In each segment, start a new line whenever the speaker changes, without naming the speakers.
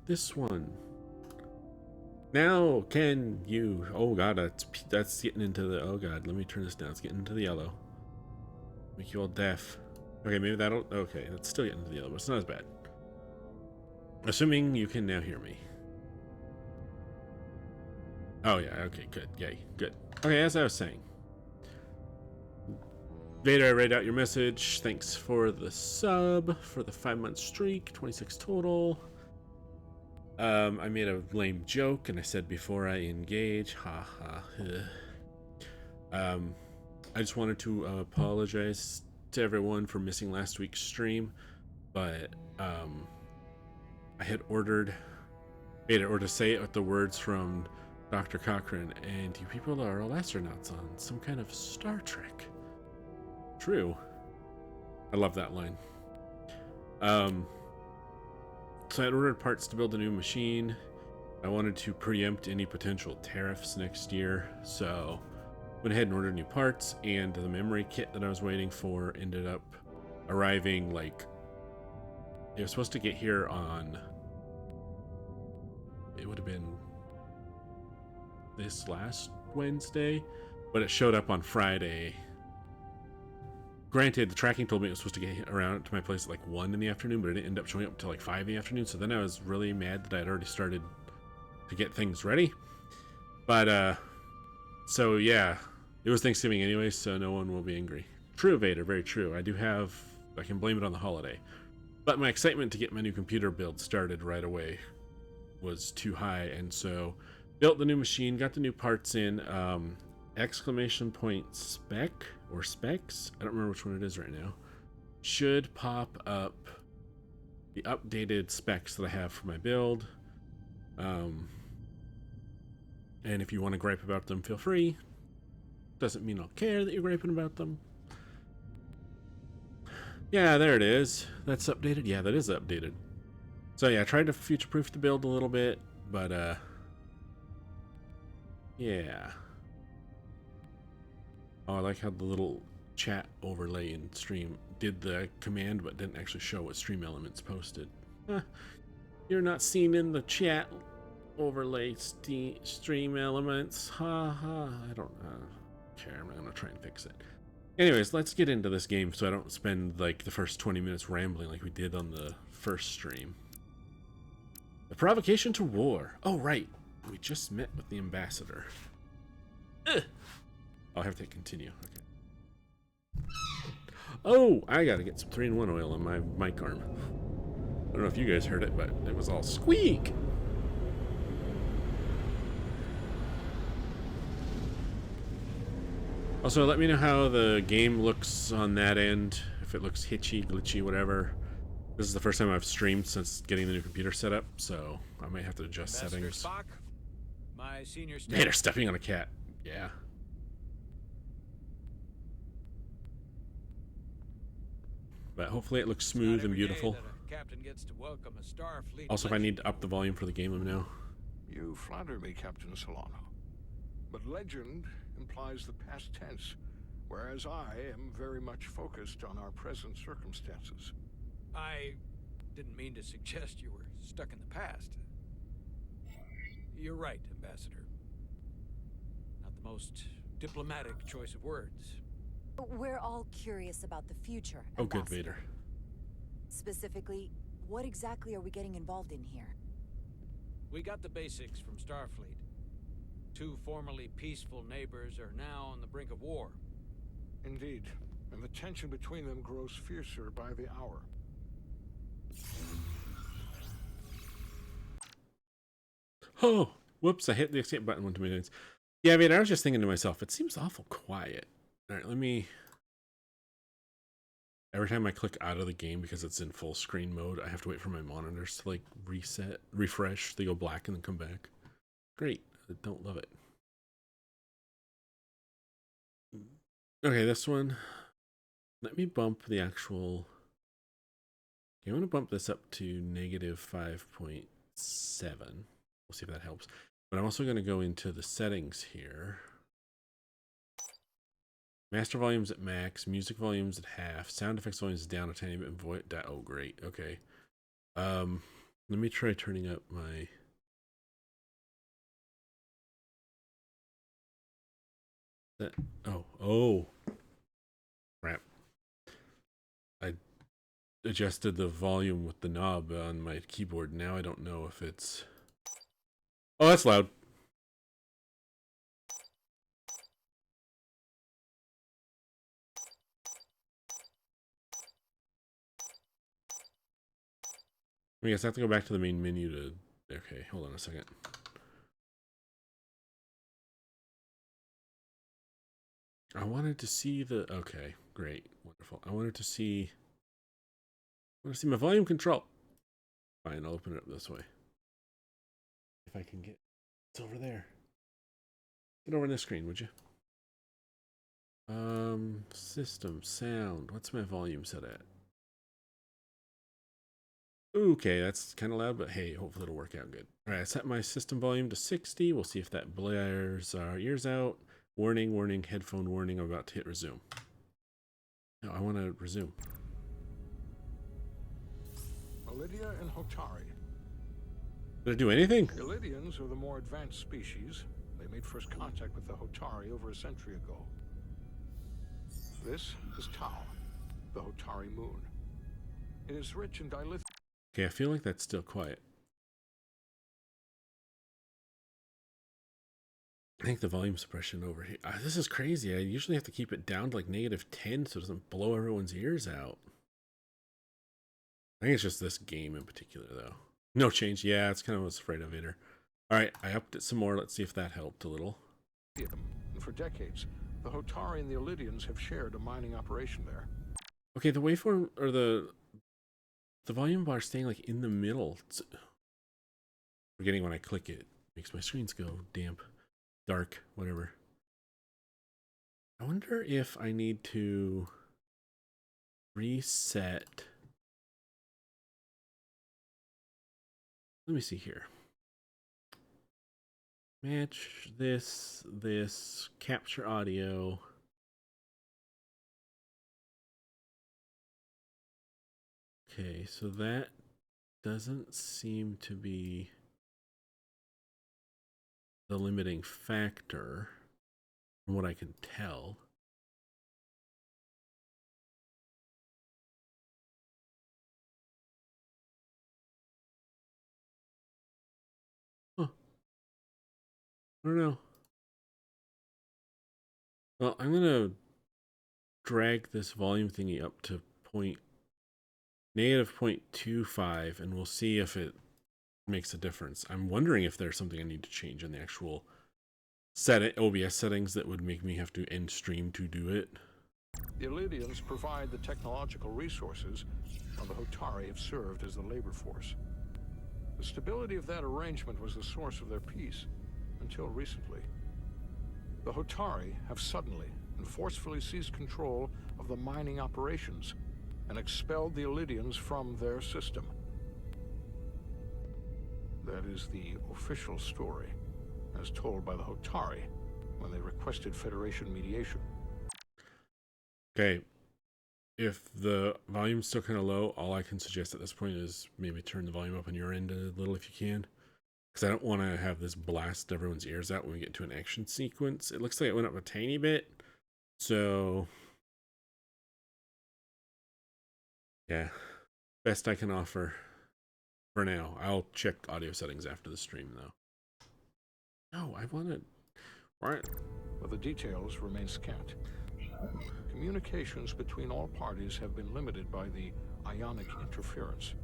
this one. Now, can you... Oh god, that's getting into the... Oh god, let me turn this down. It's getting into the yellow. Make you all deaf. Okay, maybe that'll... Okay, it's still getting into the yellow, but it's not as bad. Assuming you can now hear me. Oh yeah, okay, good. Yay, good. Okay, as I was saying. Vader, I read out your message. Thanks for the sub, for the 5-month streak, 26 total. I made a lame joke and I said before I engage, haha. I just wanted to apologize to everyone for missing last week's stream, but I had made it or to say it with the words from Dr. Cochrane, and you people are all astronauts on some kind of Star Trek. True. I love that line. So I had ordered parts to build a new machine. I wanted to preempt any potential tariffs next year, so went ahead and ordered new parts, and the memory kit that I was waiting for ended up arriving like... It was supposed to get here on... It would have been this last Wednesday, but it showed up on Friday. Granted, the tracking told me it was supposed to get around to my place at like 1 in the afternoon, but it didn't end up showing up until like 5 in the afternoon. So then I was really mad that I had already started to get things ready. But, so yeah, it was Thanksgiving anyway, so no one will be angry. True, Vader, very true. I can blame it on the holiday. But my excitement to get my new computer build started right away was too high, and so built the new machine, got the new parts in, exclamation point spec or specs, I don't remember which one it is right now, should pop up the updated specs that I have for my build. And if you want to gripe about them, feel free. Doesn't mean I'll care that you're griping about them. Yeah, there it is. That's updated. Yeah, that is updated. So yeah, I tried to future-proof the build a little bit, but yeah. Oh, I like how the little chat overlay in stream did the command but didn't actually show what stream elements posted. You're not seen in the chat overlay stream elements. Ha ha. I don't care. I'm gonna try and fix it. Anyways, let's get into this game so I don't spend like the first 20 minutes rambling like we did on the first stream. The provocation to war. Oh, right. We just met with the ambassador. Ugh. I'll have to continue. Okay. Oh, I gotta get some 3-in-1 oil on my mic arm. I don't know if you guys heard it, but it was all squeak. Also, let me know how the game looks on that end. If it looks hitchy, glitchy, whatever. This is the first time I've streamed since getting the new computer set up, so I might have to adjust settings.
Spock, my senior
They're stepping on a cat. Yeah. But hopefully it looks smooth and beautiful.
Gets to welcome a Starfleet
also, if I need to up the volume for the game, let me know.
You flatter me, Captain Solano. But legend implies the past tense, whereas I am very much focused on our present circumstances.
I didn't mean to suggest you were stuck in the past. You're right, Ambassador. Not the most diplomatic choice of words.
We're all curious about the future,
Oh, good,
Ambassador.
Vader.
Specifically, what exactly are we getting involved in here?
We got the basics from Starfleet. Two formerly peaceful neighbors are now on the brink of war.
Indeed, and the tension between them grows fiercer by the hour.
Oh, whoops, I hit the escape button one too many times. Yeah, I mean, I was just thinking to myself, it seems awful quiet. All right, let me... Every time I click out of the game because it's in full screen mode, I have to wait for my monitors to like refresh, they go black and then come back. Great, I don't love it. Okay, this one. Let me bump the actual... Okay, I'm going to bump this up to negative 5.7. We'll see if that helps. But I'm also going to go into the settings here. Master volume's at max, music volume's at half, sound effects volume's down a tiny bit, and oh great, okay. Let me try turning up my... Oh, crap. I adjusted the volume with the knob on my keyboard. Now I don't know if it's... Oh, that's loud. I guess I have to go back to the main menu to... Okay, hold on a second. I wanted to see the... Okay, great. Wonderful. I want to see my volume control. Fine, I'll open it up this way. If I can get... It's over there. Get over on this screen, would you? System, sound. What's my volume set at? Okay, that's kind of loud, but hey, hopefully it'll work out good. All right, I set my system volume to 60. We'll see if that blares our ears out. Warning, warning, headphone warning. I'm about to hit resume. No, I want to resume.
Lydia and Hotari.
Did I do anything?
The Lydians are the more advanced species. They made first contact with the Hotari over a century ago. This is Tau, the Hotari moon. It is rich in dilithium.
Okay, I feel like that's still quiet. I think the volume suppression over here. This is crazy. I usually have to keep it down to like -10 so it doesn't blow everyone's ears out. I think it's just this game in particular, though. No change. Yeah, that's kind of what I was afraid of, Vader. All right, I upped it some more. Let's see if that helped a little.
And for decades, the Hotari and the Elydians have shared a mining operation there.
Okay, the waveform or the volume bar staying like in the middle. It's forgetting when I click it. Makes my screens go damp, dark, whatever. I wonder if I need to reset. Let me see here. Match this, capture audio. Okay, so that doesn't seem to be the limiting factor from what I can tell. Huh. I don't know. Well, I'm gonna drag this volume thingy up to -0.25 and we'll see if it makes a difference. I'm wondering if there's something I need to change in the actual OBS settings that would make me have to end stream to do it.
The Elydians provide the technological resources, while the Hotari have served as the labor force. The stability of that arrangement was the source of their peace, until recently. The Hotari have suddenly and forcefully seized control of the mining operations and expelled the Elydians from their system. That is the official story, as told by the Hotari when they requested Federation mediation.
Okay, if the volume's still kind of low, all I can suggest at this point is maybe turn the volume up on your end a little if you can. Because I don't want to have this blast everyone's ears out when we get to an action sequence. It looks like it went up a tiny bit. So, yeah, best I can offer for now. I'll check audio settings after the stream, though. No, I want to... Right.
But the details remain scant. Communications between all parties have been limited by the ionic interference.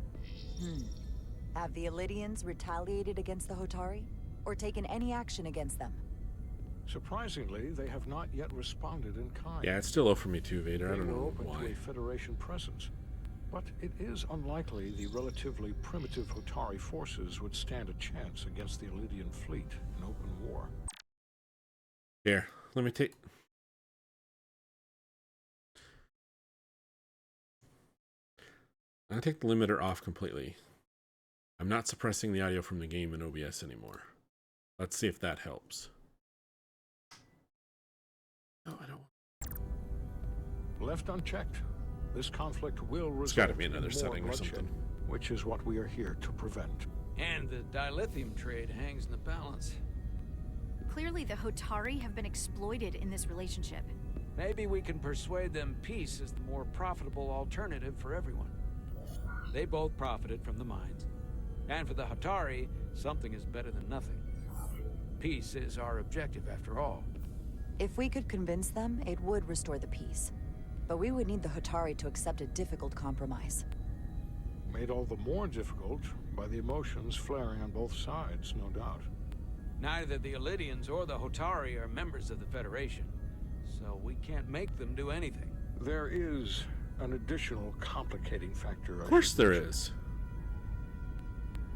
Have the Elydians retaliated against the Hotari? Or taken any action against them?
Surprisingly, they have not yet responded in kind.
Yeah, it's still low for me too, Vader. I don't know
open
why.
to a Federation presence, but it is unlikely the relatively primitive Hotari forces would stand a chance against the Elydian fleet in open war.
Here, let me take... I'm going to take the limiter off completely. I'm not suppressing the audio from the game in OBS anymore. Let's see if that helps. No, I don't.
Left unchecked, this conflict will result
It's got to be
in
another
more
setting or
bloodshed,
something.
which is what we are here to prevent.
And the dilithium trade hangs in the balance.
Clearly, the Hotari have been exploited in this relationship.
Maybe we can persuade them peace is the more profitable alternative for everyone. They both profited from the mines. And for the Hotari, something is better than nothing. Peace is our objective, after all.
If we could convince them, it would restore the peace. But we would need the Hotari to accept a difficult compromise.
Made all the more difficult by the emotions flaring on both sides, no doubt.
Neither the Elydians or the Hotari are members of the Federation, so we can't make them do anything.
There is an additional complicating factor.
Of course there is.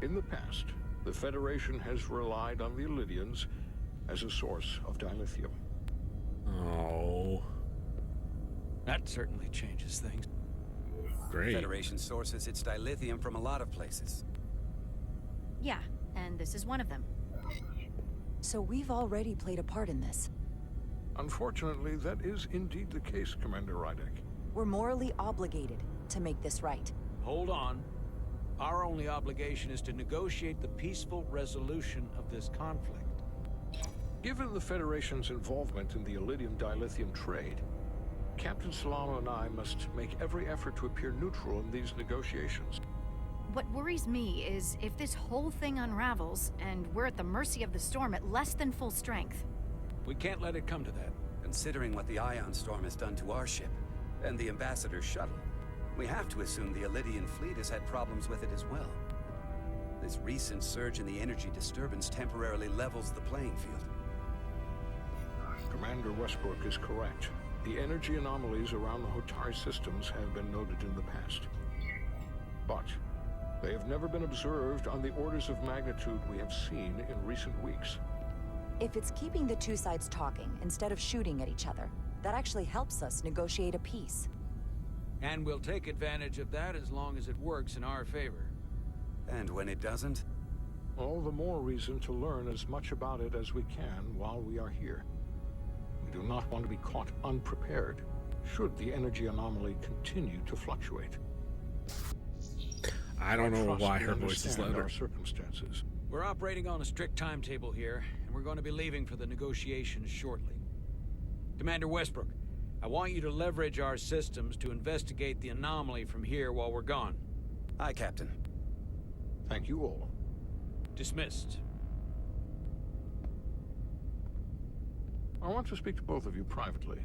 In the past, the Federation has relied on the Elydians as a source of dilithium.
Oh.
That certainly changes things.
Great.
Federation sources its dilithium from a lot of places.
Yeah, and this is one of them.
So we've already played a part in this.
Unfortunately, that is indeed the case, Commander Rydek.
We're morally obligated to make this right.
Hold on. Our only obligation is to negotiate the peaceful resolution of this conflict.
Given the Federation's involvement in the Elydium dilithium trade, Captain Solano and I must make every effort to appear neutral in these negotiations.
What worries me is if this whole thing unravels, and we're at the mercy of the storm at less than full strength.
We can't let it come to that.
Considering what the ion storm has done to our ship, and the Ambassador's shuttle, we have to assume the Elydian fleet has had problems with it as well. This recent surge in the energy disturbance temporarily levels the playing field.
Commander Westbrook is correct. The energy anomalies around the Hotari systems have been noted in the past. But they have never been observed on the orders of magnitude we have seen in recent weeks.
If it's keeping the two sides talking instead of shooting at each other, that actually helps us negotiate a peace.
And we'll take advantage of that as long as it works in our favor.
And when it doesn't?
All the more reason to learn as much about it as we can while we are here. We do not want to be caught unprepared, should the energy anomaly continue to fluctuate.
I don't know
trust
why
we
her voice is
understand
louder.
our circumstances.
We're operating on a strict timetable here, and we're going to be leaving for the negotiations shortly. Commander Westbrook, I want you to leverage our systems to investigate the anomaly from here while we're gone.
Aye, Captain.
Thank you all.
Dismissed.
I want to speak to both of you privately.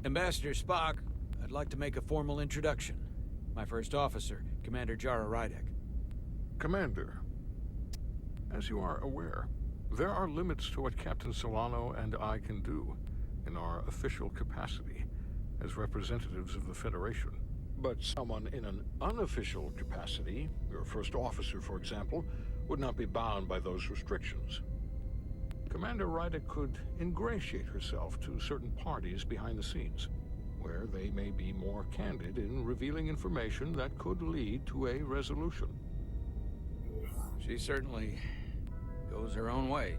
Ambassador Spock, I'd like to make a formal introduction. My first officer, Commander Jara Rydek.
Commander, as you are aware, there are limits to what Captain Solano and I can do in our official capacity as representatives of the Federation. But someone in an unofficial capacity, your first officer, for example, would not be bound by those restrictions. Commander Rydek could ingratiate herself to certain parties behind the scenes, where they may be more candid in revealing information that could lead to a resolution.
She certainly goes her own way.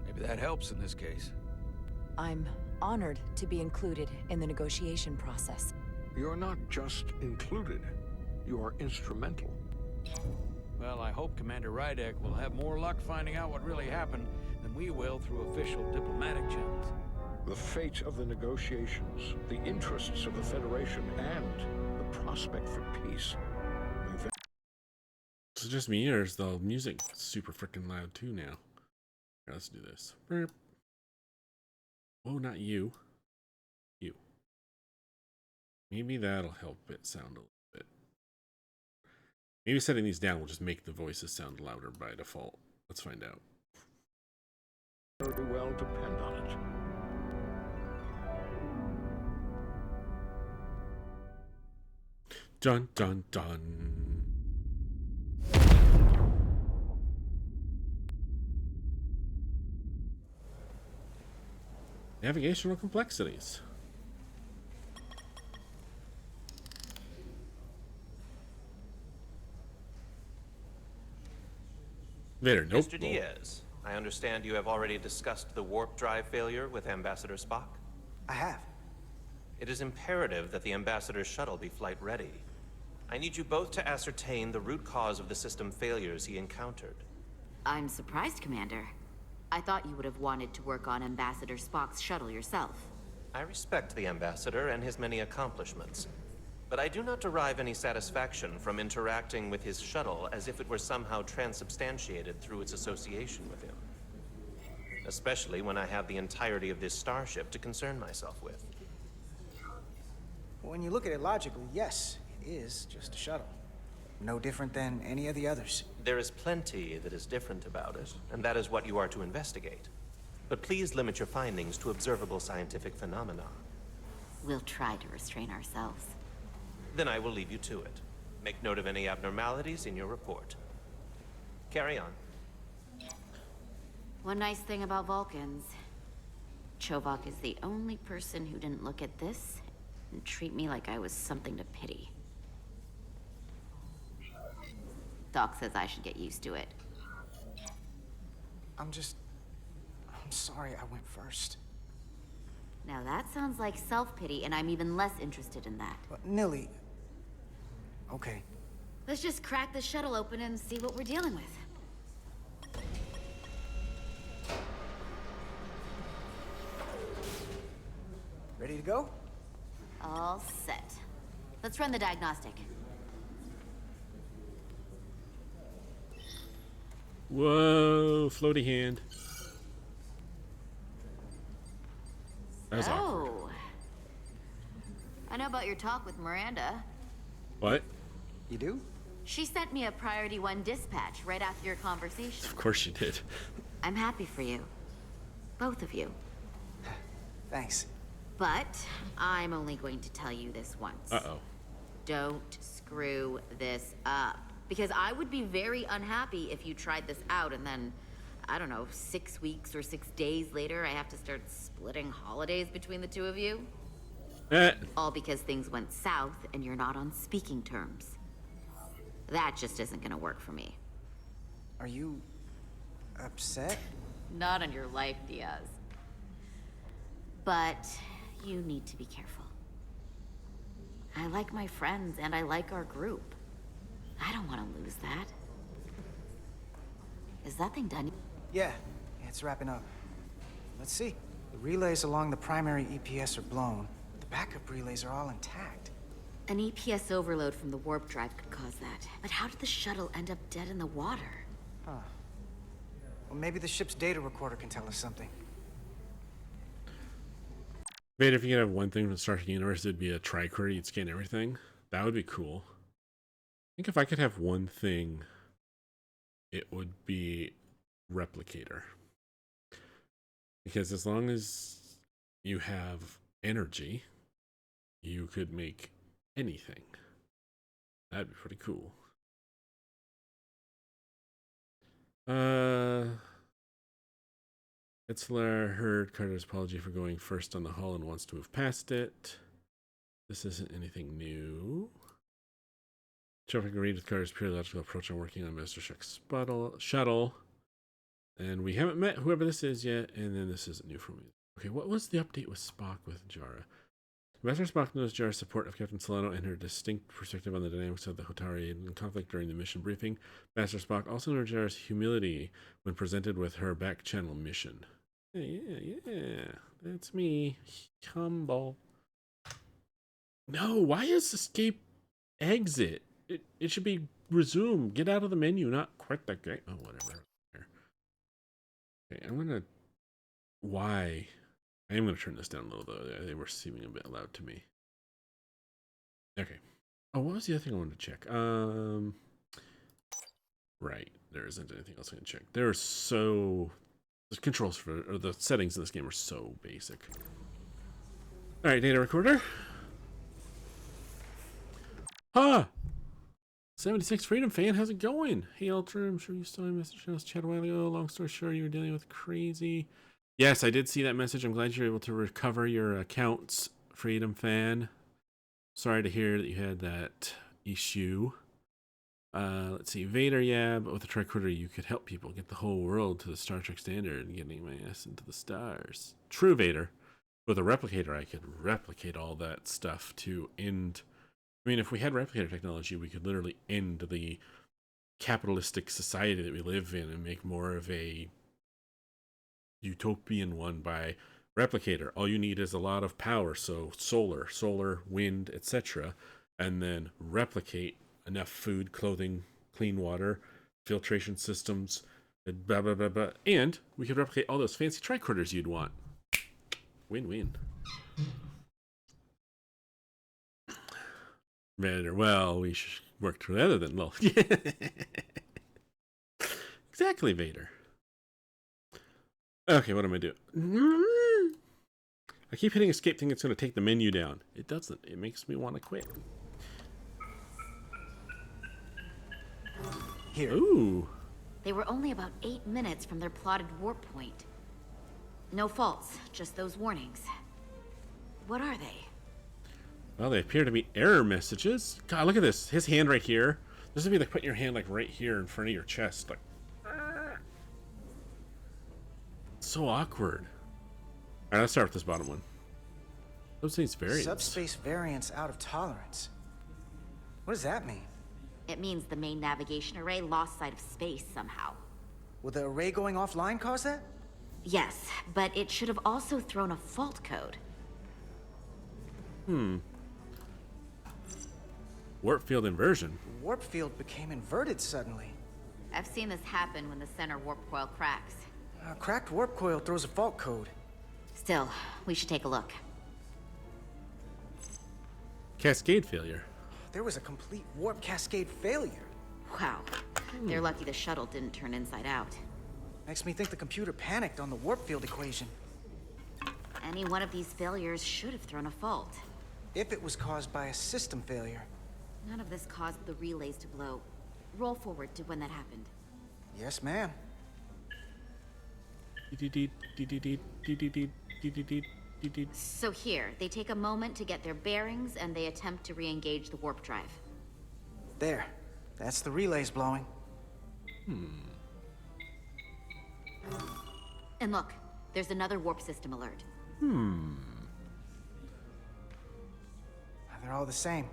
Maybe that helps in this case.
I'm honored to be included in the negotiation process.
You're not just included, you are instrumental.
Well, I hope Commander Rydek will have more luck finding out what really happened than we will through official diplomatic channels.
The fate of the negotiations, the interests of the Federation, and the prospect for peace.
Is it just me, or is the music super freaking loud too now? Here, let's do this. Burp. Oh, not you. You. Maybe that'll help it sound a little bit. Maybe setting these down will just make the voices sound louder by default. Let's find out.
Very well depend on it.
Dun dun dun. Navigational complexities. Vader, nope.
Mr. Diaz, I understand you have already discussed the warp drive failure with Ambassador Spock?
I have.
It is imperative that the Ambassador's shuttle be flight ready. I need you both to ascertain the root cause of the system failures he encountered.
I'm surprised, Commander. I thought you would have wanted to work on Ambassador Spock's shuttle yourself.
I respect the Ambassador and his many accomplishments, but I do not derive any satisfaction from interacting with his shuttle as if it were somehow transubstantiated through its association with him. Especially when I have the entirety of this starship to concern myself with.
When you look at it logically, yes, it is just a shuttle. No different than any of the others.
There is plenty that is different about it, and that is what you are to investigate. But please limit your findings to observable scientific phenomena.
We'll try to restrain ourselves.
Then I will leave you to it. Make note of any abnormalities in your report. Carry on.
One nice thing about Vulcans. Chovak is the only person who didn't look at this and treat me like I was something to pity. Doc says I should get used to it.
I'm sorry I went first.
Now that sounds like self-pity, and I'm even less interested in that.
But Nilly... Okay.
Let's just crack the shuttle open and see what we're dealing with.
Ready to go?
All set. Let's run the diagnostic.
Whoa, floaty hand. That was awkward.
Oh. I know about your talk with Miranda.
What?
You do?
She sent me a Priority 1 dispatch right after your conversation.
Of course she did.
I'm happy for you. Both of you.
Thanks.
But I'm only going to tell you this once.
Uh-oh.
Don't screw this up. Because I would be very unhappy if you tried this out and then, I don't know, 6 weeks or 6 days later, I have to start splitting holidays between the two of you. All because things went south and you're not on speaking terms. That just isn't gonna work for me.
Are you... upset?
Not on your life, Diaz. But you need to be careful. I like my friends and I like our group. I don't want to lose that. Is that thing done?
Yeah, it's wrapping up. Let's see. The relays along the primary EPS are blown. The backup relays are all intact.
An EPS overload from the warp drive could cause that. But how did the shuttle end up dead in the water?
Huh. Well, maybe the ship's data recorder can tell us something.
Vader, if you could have one thing from the Star Trek universe, it'd be a tricorder. You'd scan everything. That would be cool. I think if I could have one thing, it would be replicator. Because as long as you have energy, you could make anything. That'd be pretty cool. Etzler heard Carter's apology for going first on the hull and wants to move past it. This isn't anything new. Chopin agreed with Carter's pure logical approach on working on Master Shrek's shuttle. And we haven't met whoever this is yet, and then this isn't new for me. Okay, what was the update with Spock with Jara? Master Spock knows Jara's support of Captain Solano and her distinct perspective on the dynamics of the Hotari in conflict during the mission briefing. Master Spock also knows Jara's humility when presented with her back-channel mission. Yeah, that's me. Humble. No, why is escape exit? It should be resume. Get out of the menu, not quit the game. Oh, whatever. Okay, I'm gonna... Why? I am gonna turn this down a little, though. They were seeming a bit loud to me. Okay. Oh, what was the other thing I wanted to check? Right. There isn't anything else I can check. There are so... The controls for... Or the settings in this game are so basic. Alright, data recorder. Ah! 76 Freedom Fan, how's it going? Hey, Ultra, I'm sure you saw my message in this chat a while ago. Long story short, you were dealing with crazy... Yes, I did see that message. I'm glad you're able to recover your accounts, Freedom Fan. Sorry to hear that you had that issue. Let's see. Vader, yeah, but with the tricorder, you could help people get the whole world to the Star Trek standard and getting my ass into the stars. True, Vader. With a replicator, I could replicate all that stuff to end. I mean, if we had replicator technology, we could literally end the capitalistic society that we live in and make more of a utopian one by replicator. All you need is a lot of power, so solar, wind, etc., and then replicate enough food, clothing, clean water, filtration systems, blah blah blah blah, and we could replicate all those fancy tricorders you'd want. Win-win. Vader, well, we should work together then. Well, exactly, Vader. Okay, what am I doing? I keep hitting escape thinking it's going to take the menu down. It doesn't. It makes me want to quit.
Here.
Ooh.
They were only about 8 minutes from their plotted warp point. No faults, just those warnings. What are they?
Well, they appear to be error messages. God, look at this. His hand right here. This would be like putting your hand like right here in front of your chest. Like, so awkward. All right, let's start with this bottom one. Subspace variance.
Subspace variance out of tolerance. What does that mean?
It means the main navigation array lost sight of space somehow.
Will the array going offline cause that?
Yes, but it should have also thrown a fault code.
Warp field inversion.
Warp field became inverted suddenly.
I've seen this happen when the center warp coil cracks.
A cracked warp coil throws a fault code.
Still, we should take a look.
Cascade failure.
There was a complete warp cascade failure.
Wow. They're lucky the shuttle didn't turn inside out.
Makes me think the computer panicked on the warp field equation.
Any one of these failures should have thrown a fault.
If it was caused by a system failure.
None of this caused the relays to blow. Roll forward to when that happened.
Yes, ma'am.
So here, they take a moment to get their bearings and they attempt to re-engage the warp drive.
There. That's the relays blowing.
And look, there's another warp system alert.
They're all the same.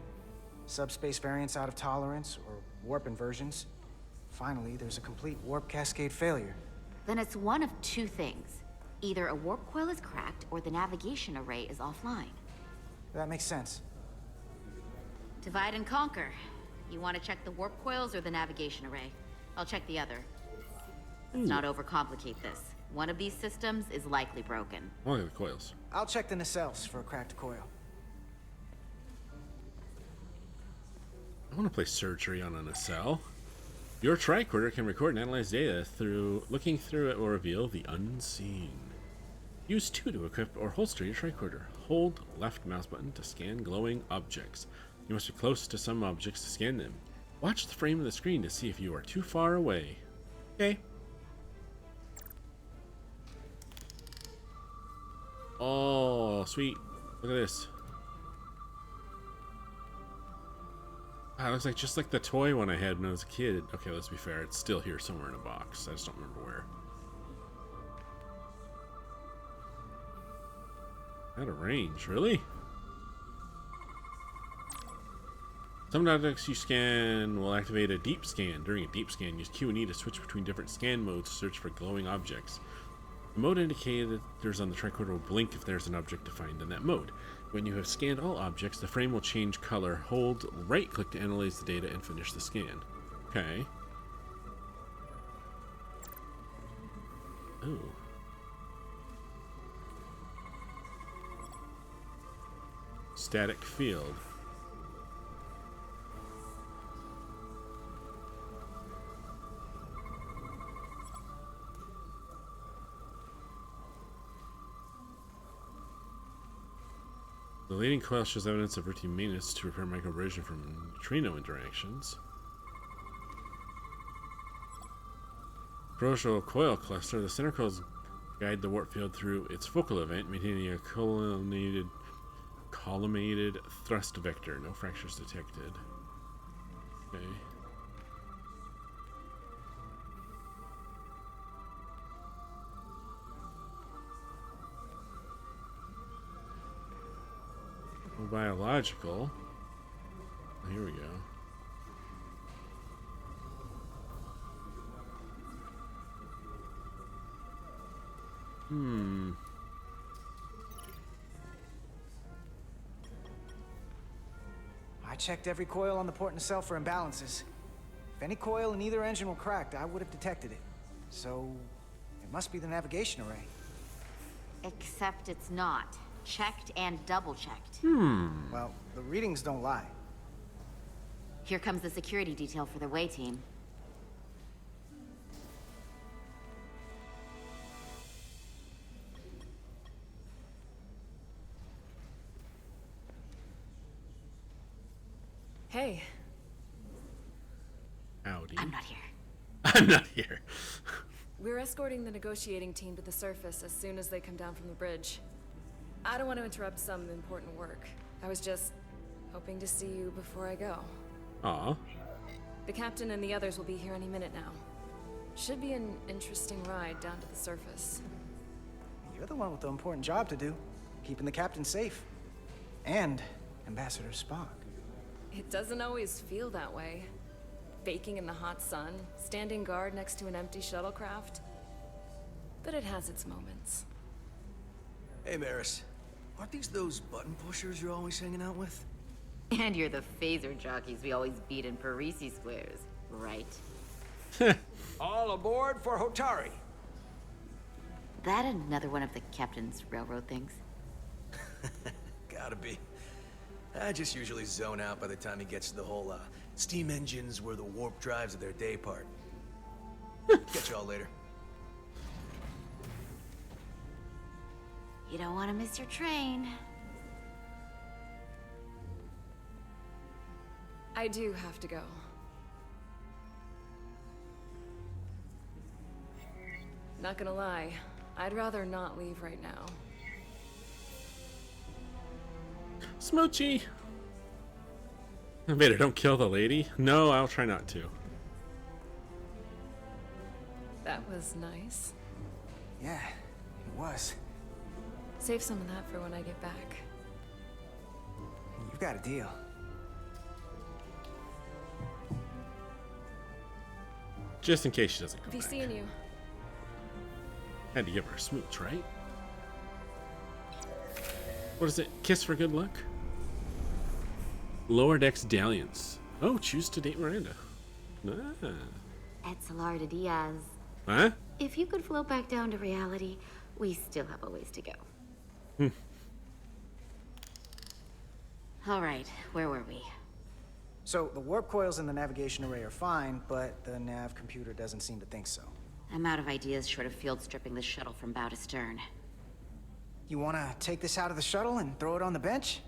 Subspace variance out of tolerance, or warp inversions. Finally, there's a complete warp cascade failure.
Then it's one of two things. Either a warp coil is cracked, or the navigation array is offline.
That makes sense.
Divide and conquer. You want to check the warp coils or the navigation array? I'll check the other. Let's not overcomplicate this. One of these systems is likely broken.
Look at the coils.
I'll check the nacelles for a cracked coil.
I want to play surgery on a nacelle. Your tricorder can record and analyze data through looking through it will reveal the unseen. Use 2 to equip or holster your tricorder. Hold left mouse button to scan glowing objects. You must be close to some objects to scan them. Watch the frame of the screen to see if you are too far away. Okay. Oh, sweet. Look at this. Wow, it looks like just like the toy one I had when I was a kid. Okay, let's be fair. It's still here somewhere in a box. I just don't remember where. Out of range, really? Some objects you scan will activate a deep scan. During a deep scan, use Q and E to switch between different scan modes to search for glowing objects. The mode indicators on the tricorder will blink if there's an object to find in that mode. When you have scanned all objects, the frame will change color. Hold right-click to analyze the data and finish the scan. Okay. Ooh. Static field. The leading coil shows evidence of routine maintenance to repair microabrasion from neutrino interactions. Crucial coil cluster. The center coils guide the warp field through its focal event, maintaining a collimated thrust vector. No fractures detected. Okay. Biological. Here we go.
I checked every coil on the port nacelle for imbalances. If any coil in either engine were cracked, I would have detected it. So, it must be the navigation array.
Except it's not. Checked and double-checked.
Well, the readings don't lie.
Here comes the security detail for the way team.
Hey.
Howdy.
I'm not here.
I'm not here.
We're escorting the negotiating team to the surface as soon as they come down from the bridge. I don't want to interrupt some important work. I was just hoping to see you before I go.
Aw.
The captain and the others will be here any minute now. Should be an interesting ride down to the surface.
You're the one with the important job to do. Keeping the captain safe. And Ambassador Spock.
It doesn't always feel that way. Baking in the hot sun, standing guard next to an empty shuttlecraft. But it has its moments.
Hey, Maris. Aren't these those button pushers you're always hanging out with?
And you're the phaser jockeys we always beat in Parisi squares, right?
All aboard for Hotari.
That another one of the captain's railroad things?
Gotta be. I just usually zone out by the time he gets to the whole, steam engines were the warp drives of their day part. Catch y'all later.
You don't want to miss your train.
I do have to go. Not gonna lie, I'd rather not leave right now.
Smoochie! Vader, don't kill the lady. No, I'll try not to.
That was nice.
Yeah, it was.
Save some of that for when I get back.
You've got a deal.
Just in case she doesn't come
Be
back.
seeing you.
Had to give her a smooch, right? What is it? Kiss for good luck? Lower decks dalliance. Oh, choose to date Miranda. Ah.
It's Carter Diaz.
Huh?
If you could float back down to reality, we still have a ways to go. All right, where were we?
So, the warp coils in the navigation array are fine, but the nav computer doesn't seem to think so.
I'm out of ideas short of field stripping the shuttle from bow to stern.
You wanna take this out of the shuttle and throw it on the bench?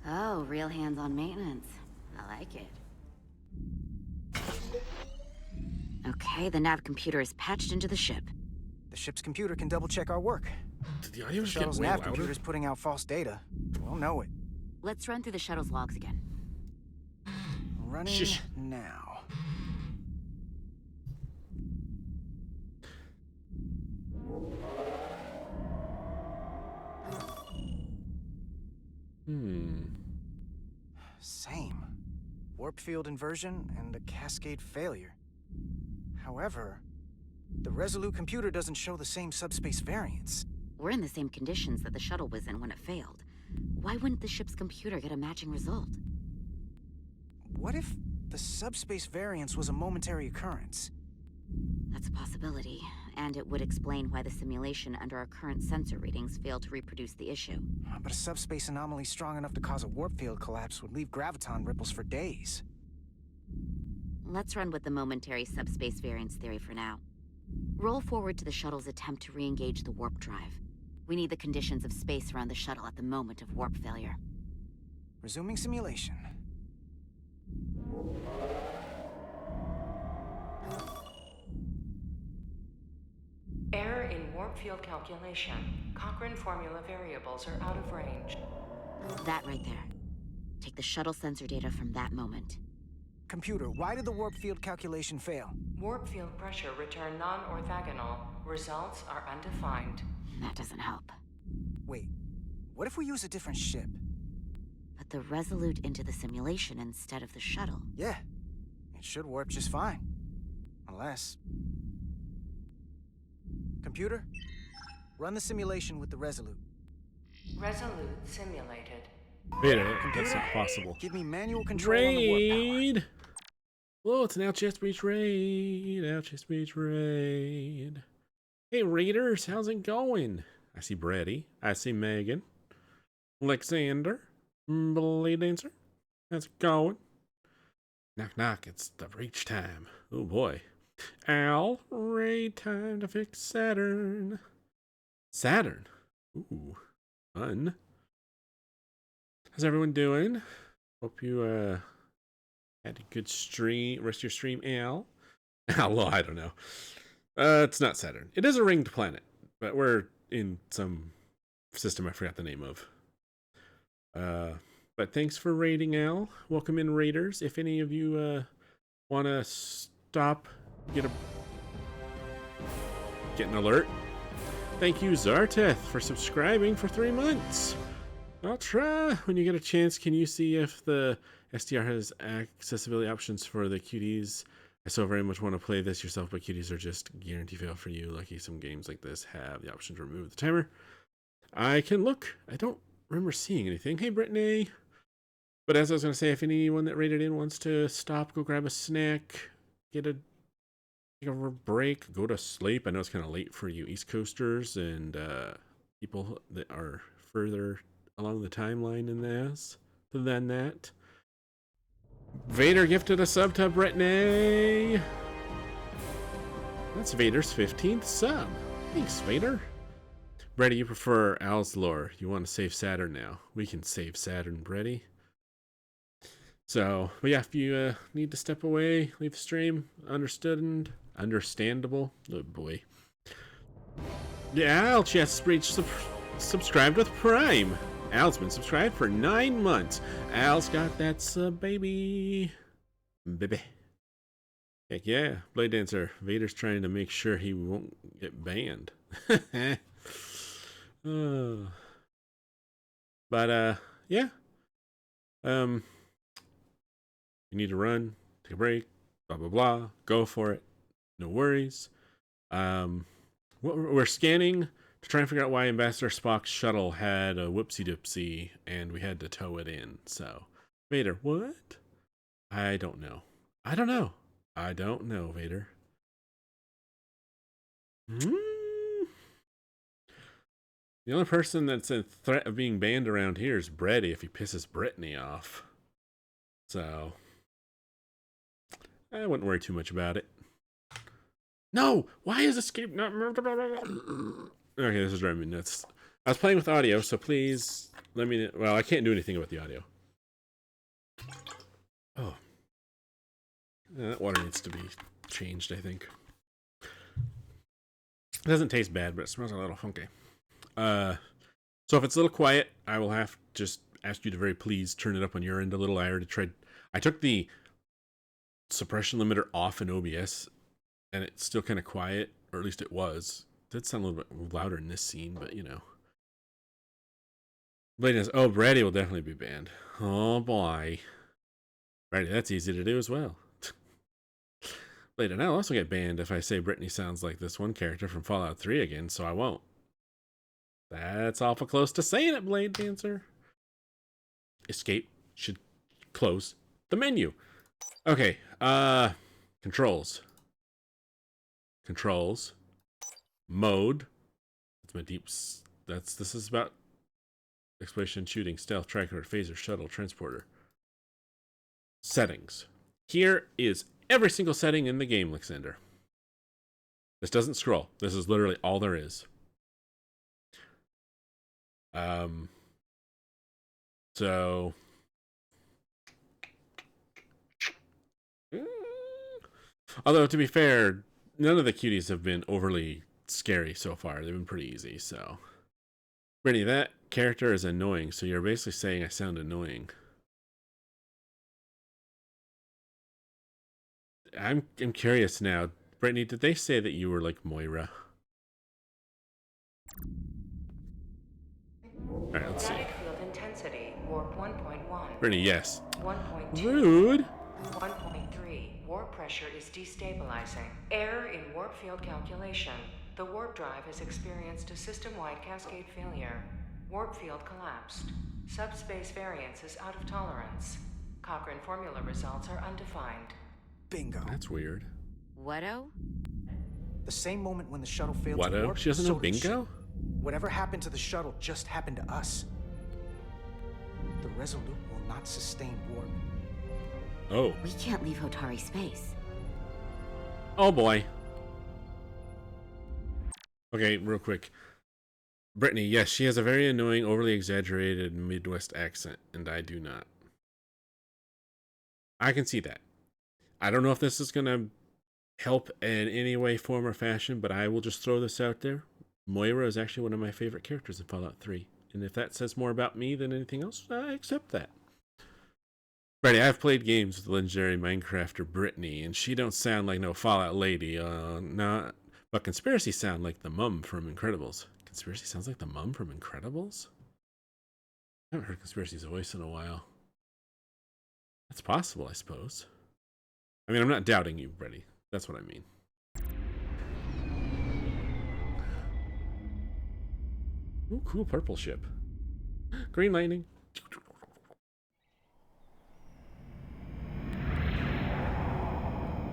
Oh, real hands-on maintenance. I like it. Okay, the nav computer is patched into the ship.
The ship's computer can double-check our work.
Did the
If
audio
the
just get
shuttle's
way
nav
louder?
computer's putting out false data, we'll know it.
Let's run through the shuttle's logs again.
Running
Shush.
now. Same. Warp field inversion and a cascade failure. However, the Resolute computer doesn't show the same subspace variance.
We're in the same conditions that the shuttle was in when it failed. Why wouldn't the ship's computer get a matching result?
What if the subspace variance was a momentary occurrence?
That's a possibility, and it would explain why the simulation under our current sensor readings failed to reproduce the issue.
But a subspace anomaly strong enough to cause a warp field collapse would leave graviton ripples for days.
Let's run with the momentary subspace variance theory for now. Roll forward to the shuttle's attempt to re-engage the warp drive. We need the conditions of space around the shuttle at the moment of warp failure.
Resuming simulation.
Error in warp field calculation. Cochrane formula variables are out of range.
That right there. Take the shuttle sensor data from that moment.
Computer, why did the warp field calculation fail?
Warp field pressure returned non-orthogonal. Results are undefined.
That doesn't help.
Wait, what if we use a different ship?
Put the Resolute into the simulation instead of the shuttle.
Yeah, it should warp just fine. Unless... Computer, run the simulation with the Resolute.
Resolute simulated.
Vader, that's not possible.
Give me manual control on the warp power.
Raid! Whoa, it's an Outchest Breach raid. Outchest Breach raid. Hey, Raiders, how's it going? I see Brady. I see Megan. Alexander. Blade Dancer. How's it going? Knock, knock. It's the breach time. Oh, boy. Al, raid time to fix Saturn. Saturn? Ooh, fun. How's everyone doing? Hope you, had a good stream, rest of your stream, Al. Well, I don't know. It's not Saturn. It is a ringed planet, but we're in some system I forgot the name of. But thanks for raiding, Al. Welcome in, Raiders. If any of you want to stop, get an alert. Thank you, Zarteth, for subscribing for 3 months. I'll try. When you get a chance, can you see if the SDR has accessibility options for the cuties? I so very much want to play this yourself, but cuties are just guarantee fail for you. Lucky some games like this have the option to remove the timer. I can look. I don't remember seeing anything. Hey, Brittany. But as I was going to say, if anyone that raided in wants to stop, go grab a snack, take a break, go to sleep. I know it's kind of late for you East Coasters and people that are further along the timeline than that. Vader gifted a sub to Brittany. That's Vader's 15th sub. Thanks, Vader. Brady, you prefer Al's lore. You want to save Saturn now. We can save Saturn, Brady. So, but yeah, if you need to step away, leave the stream, understandable. Oh boy. Yeah, Al Chess Breach subscribed with Prime. Al's been subscribed for 9 months. Al's got that sub, baby. Baby. Heck yeah. Blade Dancer. Vader's trying to make sure he won't get banned. But, yeah. You need to run, take a break, blah, blah, blah. Go for it. No worries. We're scanning to try and figure out why Ambassador Spock's shuttle had a whoopsie-doopsie and we had to tow it in. So, Vader, what? I don't know. I don't know, Vader. The only person that's in threat of being banned around here is Brady if he pisses Brittany off. So, I wouldn't worry too much about it. No! Why is escape not moved? Okay, this is driving me nuts. I was playing with audio, so please let me... Well, I can't do anything about the audio. Oh. That water needs to be changed, I think. It doesn't taste bad, but it smells a little funky. So if it's a little quiet, I will have to just ask you to very please turn it up on your end a little. I already tried. I took the suppression limiter off in OBS, and it's still kind of quiet, or at least it was. It did sound a little bit louder in this scene, but you know. Blade, oh, Brady will definitely be banned. Oh boy. Brady, that's easy to do as well. Blade, and I'll also get banned if I say Brittany sounds like this one character from Fallout 3 again, so I won't. That's awful close to saying it, Blade Dancer. Escape should close the menu. Okay, controls. Controls. Mode. That's my deeps. This is about exploration, shooting, stealth, tracker, phaser, shuttle, transporter. Settings. Here is every single setting in the game, Alexander. This doesn't scroll. This is literally all there is. So although to be fair, none of the cuties have been overly scary so far. They've been pretty easy, so. Brittany, that character is annoying, so you're basically saying I sound annoying. I'm curious now. Brittany, did they say that you were like Moira? Alright, let's see.
Field density, warp 1.1.
Brittany, yes.
1.2.
Rude.
1.3. Warp pressure is destabilizing. Error in warp field calculation. The warp drive has experienced a system-wide cascade failure. Warp field collapsed. Subspace variance is out of tolerance. Cochrane formula results are undefined.
Bingo.
That's weird.
Whatto?
The same moment when the shuttle failed to
Whatto?
warp,
She doesn't know
so did she.
bingo?
Whatever happened to the shuttle just happened to us. The Resolute will not sustain warp.
Oh.
We can't leave Hotari space.
Oh boy. Okay, real quick. Brittany, yes, she has a very annoying, overly exaggerated Midwest accent, and I do not. I can see that. I don't know if this is going to help in any way, form, or fashion, but I will just throw this out there. Moira is actually one of my favorite characters in Fallout 3. And if that says more about me than anything else, I accept that. Brittany, I've played games with legendary Minecrafter Brittany, and she don't sound like no Fallout lady. But Conspiracy sound like the mum from Incredibles. Conspiracy sounds like the mum from Incredibles? I haven't heard Conspiracy's voice in a while. That's possible, I suppose. I mean, I'm not doubting you, Brittany. That's what I mean. Ooh, cool purple ship. Green lightning.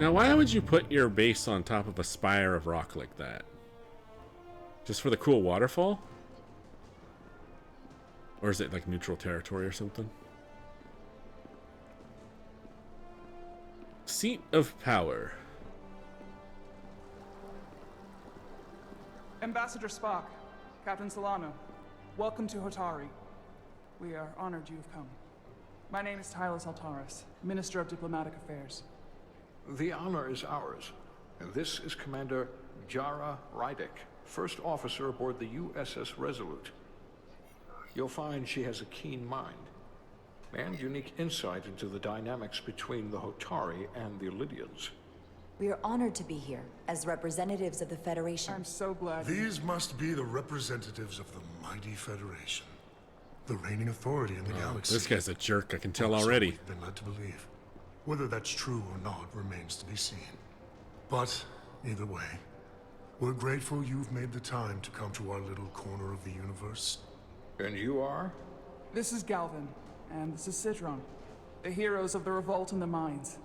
Now, why would you put your base on top of a spire of rock like that? Just for the cool waterfall? Or is it like neutral territory or something? Seat of power.
Ambassador Spock, Captain Solano, welcome to Hotari. We are honored you have come. My name is Tylos Altaris, Minister of Diplomatic Affairs.
The honor is ours, and this is Commander Jara Rydek, first officer aboard the U.S.S. Resolute. You'll find she has a keen mind, and unique insight into the dynamics between the Hotari and the Illidians.
We are honored to be here as representatives of the Federation.
I'm so glad.
These must be the representatives of the mighty Federation, the reigning authority in the galaxy.
This guy's a jerk, I can tell already.
We've been led to believe. Whether that's true or not remains to be seen. But either way, we're grateful you've made the time to come to our little corner of the universe.
And you are?
This is Galvin, and this is Citron, the heroes of the revolt in the mines.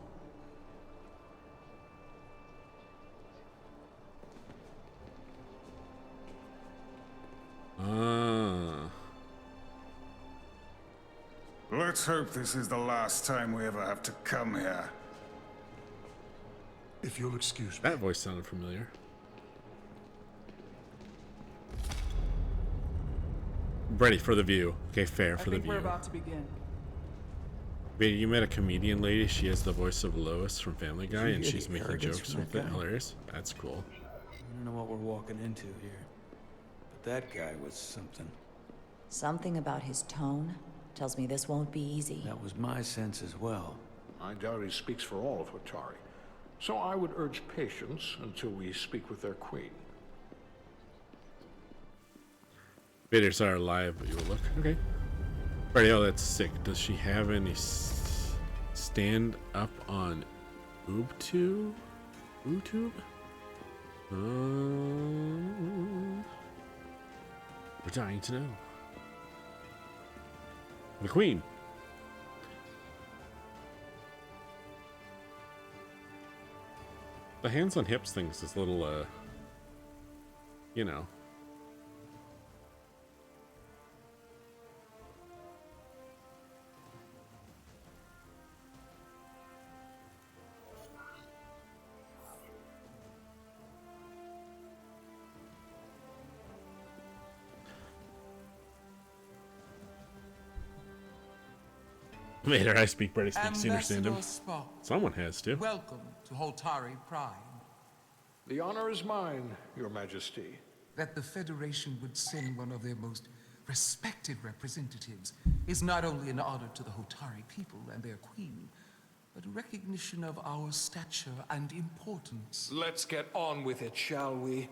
Let's hope this is the last time we ever have to come here.
If you'll excuse me.
That voice sounded familiar. Ready for the view. Okay, fair for the view.
We're about to begin.
Wait, you met a comedian lady? She has the voice of Lois from Family Guy, and she's making jokes with it. Hilarious. That's cool.
I don't know what we're walking into here, but that guy was something.
Something about his tone tells me this won't be easy.
That was my sense as well.
I doubt he speaks for all of Hotari, so I would urge patience until we speak with their queen.
Videos are live, but you will look. Okay. Alrighty, oh, that's sick. Does she have any stand up on OobTube? OobTube? We're dying to know. The Queen. The hands on hips thing's this little, you know. Vader, I speak British, speaks to understand him.
Spock,
Someone has to.
welcome to Hotari Prime.
The honor is mine, Your Majesty.
That the Federation would send one of their most respected representatives is not only an honor to the Hotari people and their queen, but a recognition of our stature and importance.
Let's get on with it, shall we?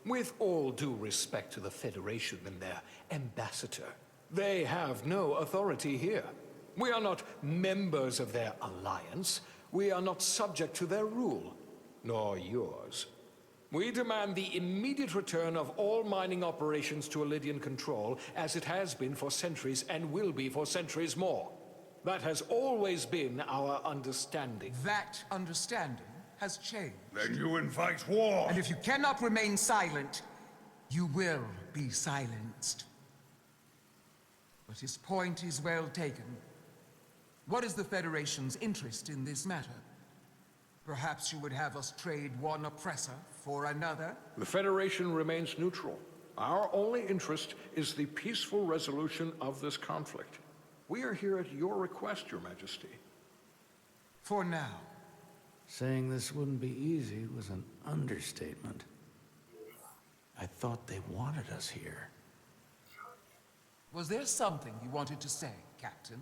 With all due respect to the Federation and their ambassador, They have no authority here. We are not members of their alliance. We are not subject to their rule, nor yours. We demand the immediate return of all mining operations to Elydian control, as it has been for centuries and will be for centuries more. That has always been our understanding.
That understanding has changed.
Then you invite war.
And if you cannot remain silent, you will be silenced. But his point is well taken. What is the Federation's interest in this matter? Perhaps you would have us trade one oppressor for another?
The Federation remains neutral. Our only interest is the peaceful resolution of this conflict. We are here at your request, Your Majesty.
For now.
Saying this wouldn't be easy was an understatement. I thought they wanted us here.
Was there something you wanted to say, Captain?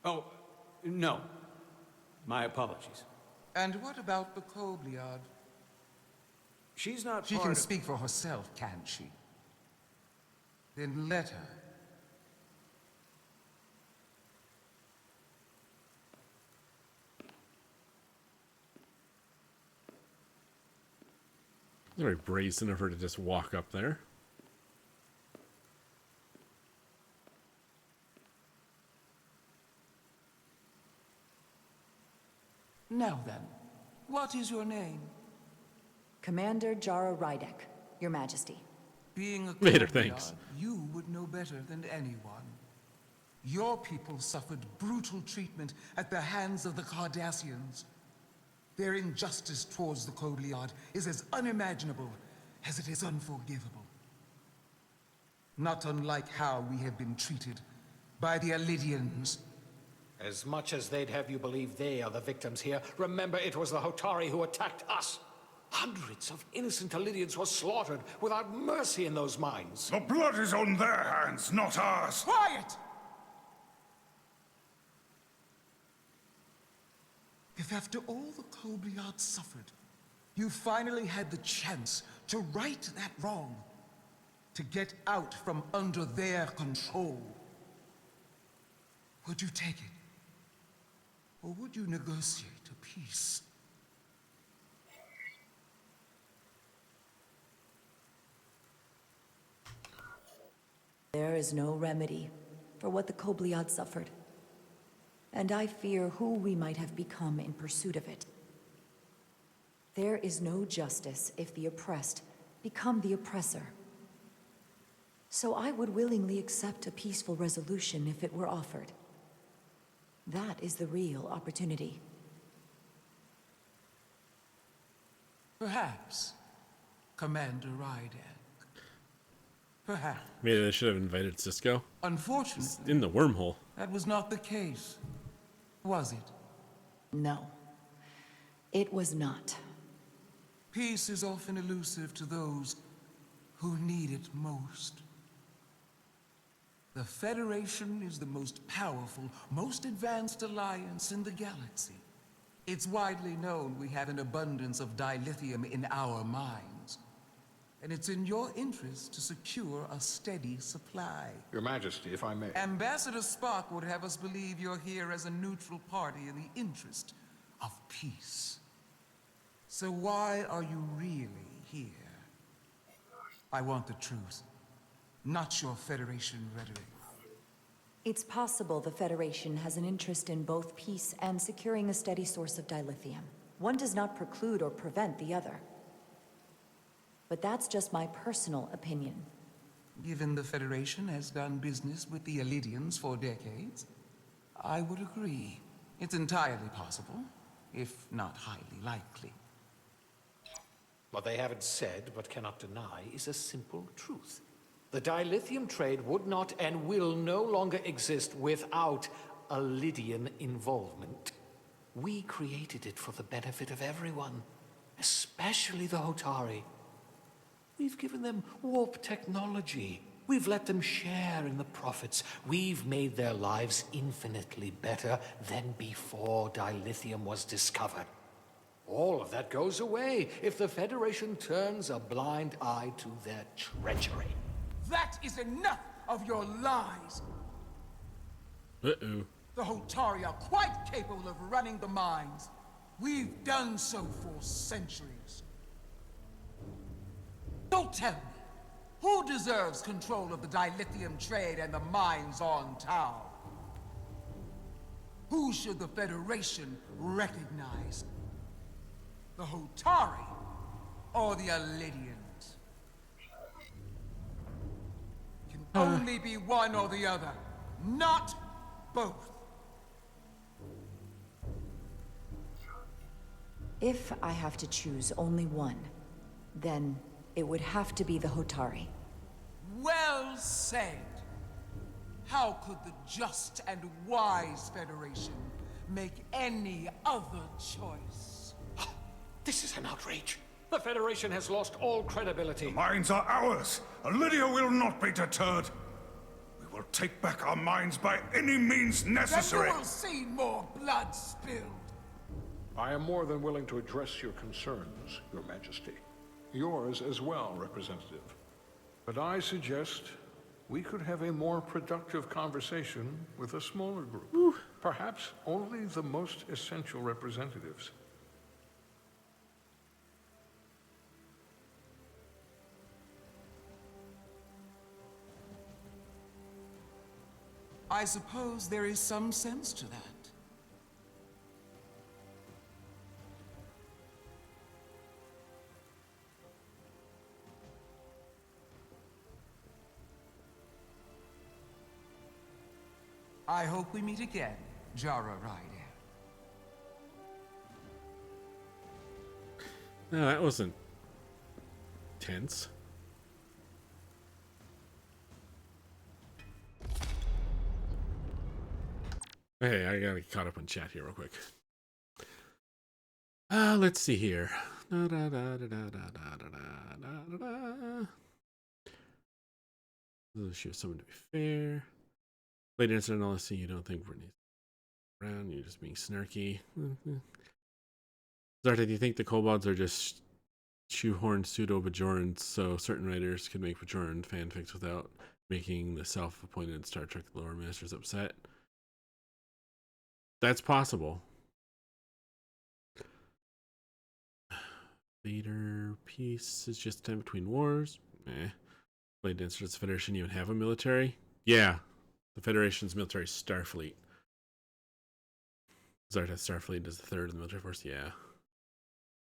Oh, no. My apologies.
And what about the Kobliad?
She's not
She can speak for herself, can't she? Then let her.
It's very brazen of her to just walk up there.
Now then, what is your name?
Commander Jara Rydek, Your Majesty.
Being a
Vader,
Kobliad,
thanks.
you would know better than anyone. Your people suffered brutal treatment at the hands of the Cardassians. Their injustice towards the Kobliad is as unimaginable as it is unforgivable. Not unlike how we have been treated by the Elydians.
As much as they'd have you believe they are the victims here, remember it was the Hotari who attacked us. Hundreds of innocent Elydians were slaughtered without mercy in those mines.
The blood is on their hands, not ours.
Quiet! If after all the Kobliad suffered, you finally had the chance to right that wrong, to get out from under their control, would you take it? Or would you negotiate a peace?
There is no remedy for what the Kobliad suffered. And I fear who we might have become in pursuit of it. There is no justice if the oppressed become the oppressor. So I would willingly accept a peaceful resolution if it were offered. That is the real opportunity.
Perhaps, Commander Rydek. Perhaps.
Maybe they should have invited Cisco.
Unfortunately,
It's in the wormhole.
that was not the case, was it?
No, it was not.
Peace is often elusive to those who need it most. The Federation is the most powerful, most advanced alliance in the galaxy. It's widely known we have an abundance of dilithium in our mines. And it's in your interest to secure a steady supply.
Your Majesty, if I may.
Ambassador Spock would have us believe you're here as a neutral party in the interest of peace. So why are you really here? I want the truth, not your Federation rhetoric.
It's possible the Federation has an interest in both peace and securing a steady source of dilithium. One does not preclude or prevent the other. But that's just my personal opinion.
Given the Federation has done business with the Elydians for decades, I would agree. It's entirely possible, if not highly likely.
What they haven't said, but cannot deny, is a simple truth. The dilithium trade would not and will no longer exist without Elydian involvement. We created it for the benefit of everyone, especially the Hotari. We've given them warp technology. We've let them share in the profits. We've made their lives infinitely better than before dilithium was discovered. All of that goes away if the Federation turns a blind eye to their treachery.
That is enough! of your lies.
Uh-oh.
The Hotari are quite capable of running the mines. We've done so for centuries. Don't tell me, who deserves control of the dilithium trade and the mines on Tau? Who should the Federation recognize? The Hotari or the Elidians? Can only be one or the other, not both.
If I have to choose only one, then it would have to be the Hotari.
Well said. How could the just and wise Federation make any other choice?
This is an outrage. The Federation has lost all credibility.
The mines are ours. Lydia will not be deterred. We will take back our mines by any means necessary.
Then you will see more blood spilled.
I am more than willing to address your concerns, Your Majesty. Yours as well, Representative. But I suggest we could have a more productive conversation with a smaller group.
Ooh.
Perhaps only the most essential representatives.
I suppose there is some sense to that. I hope we meet again, Jara Rydek.
No, that wasn't tense. Hey, I gotta get caught up on chat here real quick. Let's see here. Shoot someone to be fair. Late incident, all I see, you don't think Brittany's around, you're just being snarky. Zarta, do you think the kobolds are just shoehorned pseudo-Bajorans so certain writers could make Bajoran fanfics without making the self-appointed Star Trek lore masters upset? That's possible. Later peace is just time between wars. Late incident, does the Federation even have a military? Yeah. The Federation's military is Starfleet. Zarta Starfleet is the third of the military force, yeah.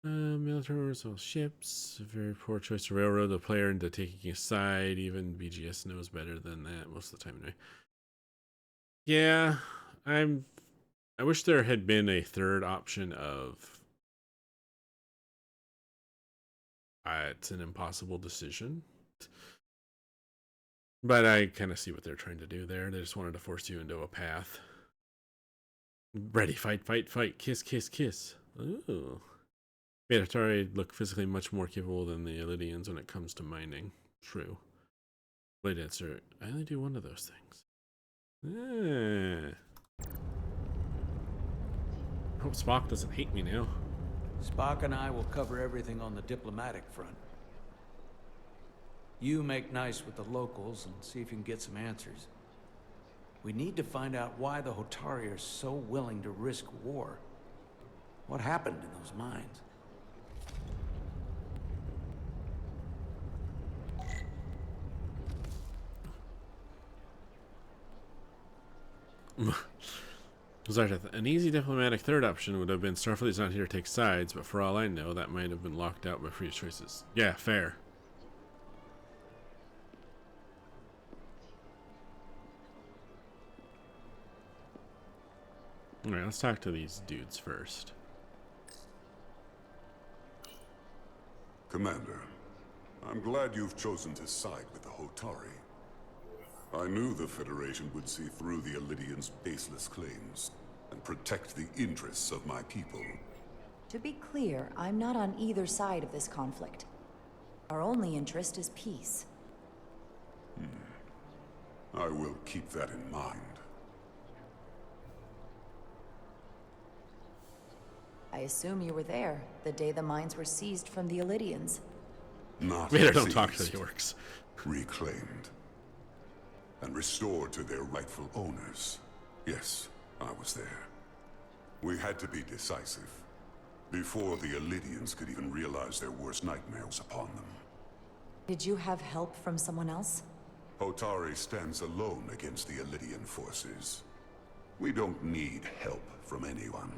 Military all ships. A very poor choice to railroad the player into taking a side. Even BGS knows better than that most of the time anyway. Yeah, I wish there had been a third option of it's an impossible decision. But I kind of see what they're trying to do there. They just wanted to force you into a path. Ready, fight, fight, fight. Kiss, kiss, kiss. Ooh. Atari look physically much more capable than the Elidians when it comes to mining. True. Blade answer. I only do one of those things. Hope Spock doesn't hate me now.
Spock and I will cover everything on the diplomatic front. You make nice with the locals and see if you can get some answers. We need to find out why the Hotari are so willing to risk war. What happened in those mines?
An easy diplomatic third option would have been Starfleet's not here to take sides, but for all I know, that might have been locked out by previous choices. Yeah, fair. Alright, let's talk to these dudes first.
Commander, I'm glad you've chosen to side with the Hotari. I knew the Federation would see through the Elidians' baseless claims and protect the interests of my people.
To be clear, I'm not on either side of this conflict. Our only interest is peace.
I will keep that in mind.
I assume you were there, the day the mines were seized from the Elidians.
Not
Vader, don't talk to the orcs.
Reclaimed. and restored to their rightful owners. Yes, I was there. We had to be decisive, before the Illydians could even realize their worst nightmares upon them.
Did you have help from someone else?
Hotari stands alone against the Illydian forces. We don't need help from anyone.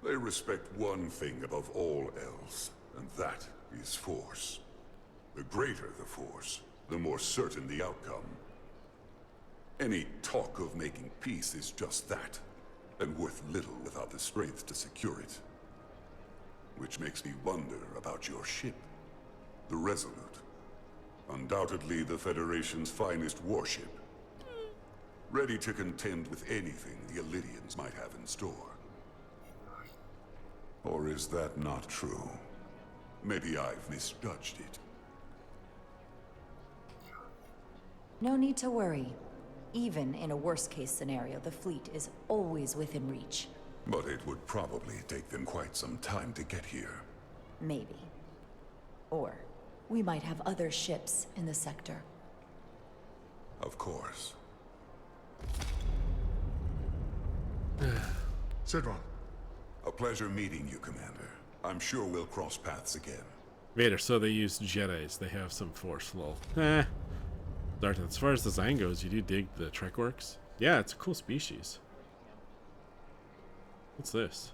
They respect one thing above all else, and that is force. The greater the force, the more certain the outcome. Any talk of making peace is just that, and worth little without the strength to secure it. Which makes me wonder about your ship, the Resolute. Undoubtedly the Federation's finest warship. Ready to contend with anything the Illydians might have in store. Or is that not true? Maybe I've misjudged it.
No need to worry. Even in a worst-case scenario, the fleet is always within reach.
But it would probably take them quite some time to get here.
Maybe. Or we might have other ships in the sector.
Of course.
Sidron.
A pleasure meeting you, Commander. I'm sure we'll cross paths again.
Vader, so they use Jedis. They have some force, lol. Darth, as far as design goes, you do dig the Trek Works? Yeah, it's a cool species. What's this?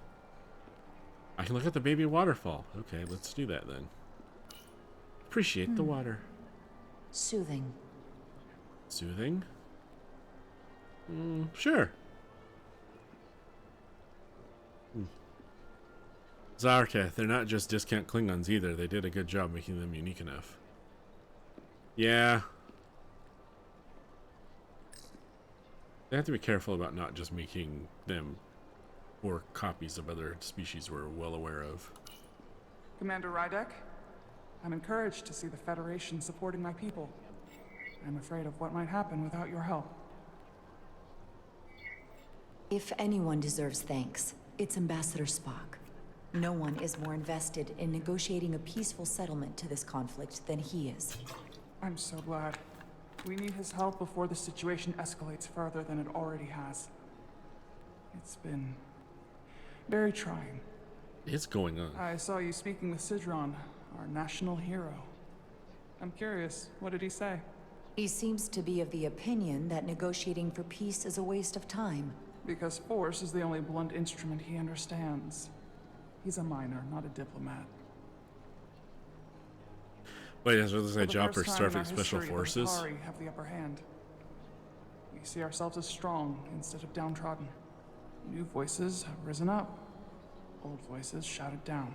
I can look at the baby waterfall. Okay, let's do that then. Appreciate the water.
Soothing.
Soothing? Sure. Zarka, they're not just discount Klingons either. They did a good job making them unique enough. Yeah. They have to be careful about not just making them or copies of other species we're well aware of.
Commander Rydek, I'm encouraged to see the Federation supporting my people. I'm afraid of what might happen without your help.
If anyone deserves thanks, it's Ambassador Spock. No one is more invested in negotiating a peaceful settlement to this conflict than he is.
I'm so glad. We need his help before the situation escalates further than it already has. It's been very trying.
It's going on.
I saw you speaking with Sidron, our national hero. I'm curious, what did he say?
He seems to be of the opinion that negotiating for peace is a waste of time.
Because force is the only blunt instrument he understands. He's a miner, not a diplomat.
Wait, is this a job for Starfleet Special Forces?
The Hotari have the upper hand. We see ourselves as strong instead of downtrodden. New voices have risen up. Old voices shouted down.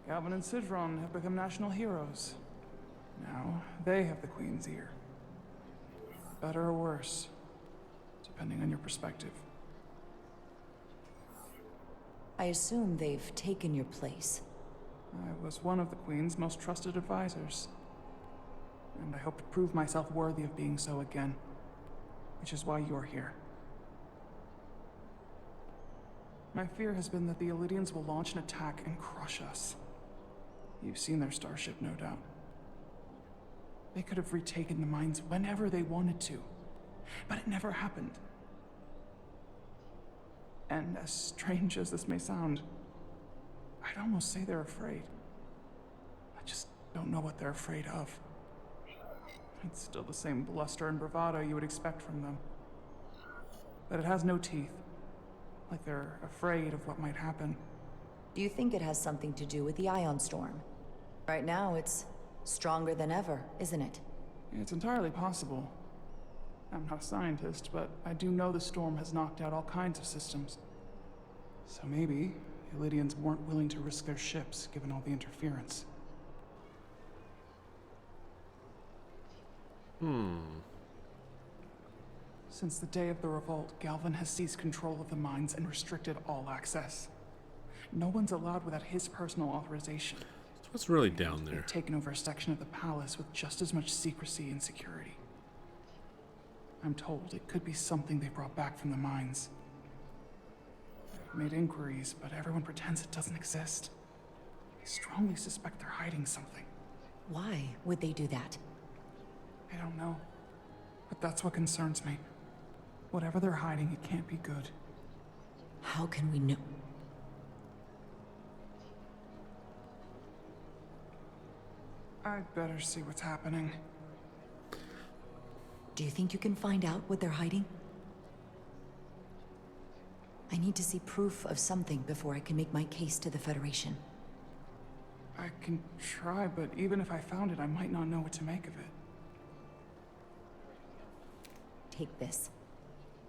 Galvin and Sidron have become national heroes. Now they have the Queen's ear. Better or worse, depending on your perspective.
I assume they've taken your place.
I was one of the Queen's most trusted advisors. And I hope to prove myself worthy of being so again. Which is why you're here. My fear has been that the Illydians will launch an attack and crush us. You've seen their starship, no doubt. They could have retaken the mines whenever they wanted to. But it never happened. And as strange as this may sound, I'd almost say they're afraid. I just don't know what they're afraid of. It's still the same bluster and bravado you would expect from them. But it has no teeth. Like they're afraid of what might happen.
Do you think it has something to do with the ion storm? Right now, it's stronger than ever, isn't it?
It's entirely possible. I'm not a scientist, but I do know the storm has knocked out all kinds of systems. So maybe the Illydians weren't willing to risk their ships, given all the interference. Since the day of the revolt, Galvin has seized control of the mines and restricted all access. No one's allowed without his personal authorization.
So what's really down there?
They've taken over a section of the palace with just as much secrecy and security. I'm told it could be something they brought back from the mines. I've made inquiries, but everyone pretends it doesn't exist. I strongly suspect they're hiding something.
Why would they do that?
I don't know. But that's what concerns me. Whatever they're hiding, it can't be good.
How can we know?
I'd better see what's happening.
Do you think you can find out what they're hiding? I need to see proof of something before I can make my case to the Federation.
I can try, but even if I found it, I might not know what to make of it.
Take this.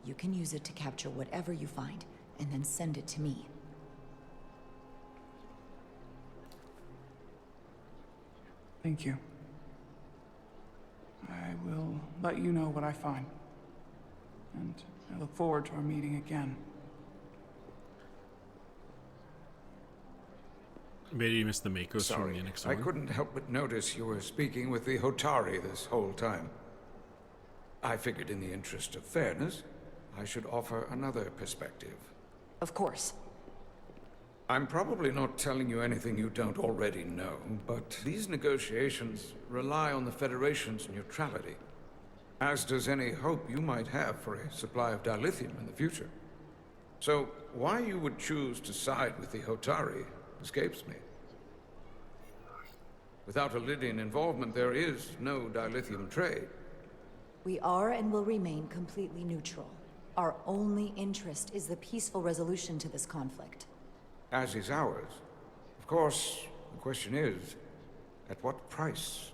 You can use it to capture whatever you find, and then send it to me.
Thank you. I will let you know what I find. And I look forward to our meeting again.
Maybe you missed the Makos from the next
I
one.
couldn't help but notice you were speaking with the Hotari this whole time. I figured in the interest of fairness, I should offer another perspective.
Of course.
I'm probably not telling you anything you don't already know, but these negotiations rely on the Federation's neutrality, as does any hope you might have for a supply of dilithium in the future. So, why you would choose to side with the Hotari escapes me. Without Lydian involvement, there is no dilithium trade.
We are and will remain completely neutral. Our only interest is the peaceful resolution to this conflict.
As is ours. Of course, the question is, at what price?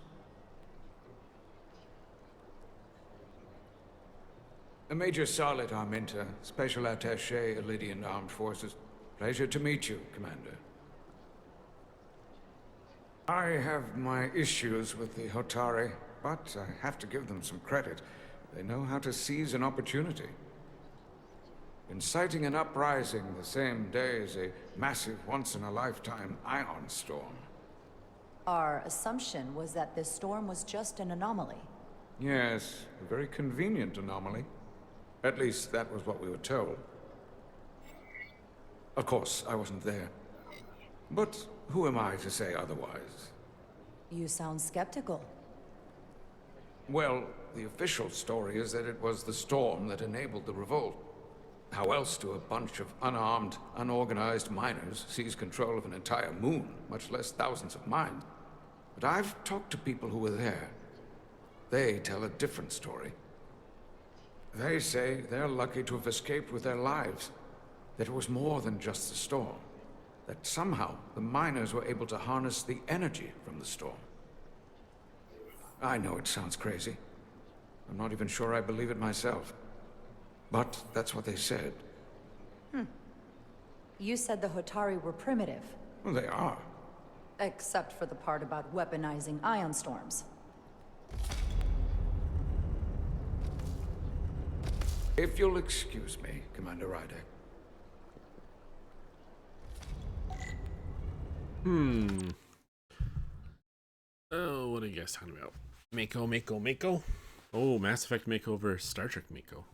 Major Salit Arminta, Special Attaché, Lydian Armed Forces. Pleasure to meet you, Commander. I have my issues with the Hotari, but I have to give them some credit. They know how to seize an opportunity. Inciting an uprising the same day as a massive, once-in-a-lifetime ion storm.
Our assumption was that this storm was just an anomaly.
Yes, a very convenient anomaly. At least that was what we were told. Of course, I wasn't there. But who am I to say otherwise?
You sound skeptical.
Well, the official story is that it was the storm that enabled the revolt. How else do a bunch of unarmed, unorganized miners seize control of an entire moon, much less thousands of mines? But I've talked to people who were there. They tell a different story. They say they're lucky to have escaped with their lives, that it was more than just the storm, that somehow the miners were able to harness the energy from the storm. I know it sounds crazy. I'm not even sure I believe it myself. But that's what they said.
You said the Hotari were primitive.
Well, they are.
Except for the part about weaponizing ion storms.
If you'll excuse me, Commander Rydek.
Oh, what are you guys talking about? Mako. Oh, Mass Effect makeover, Star Trek Mako.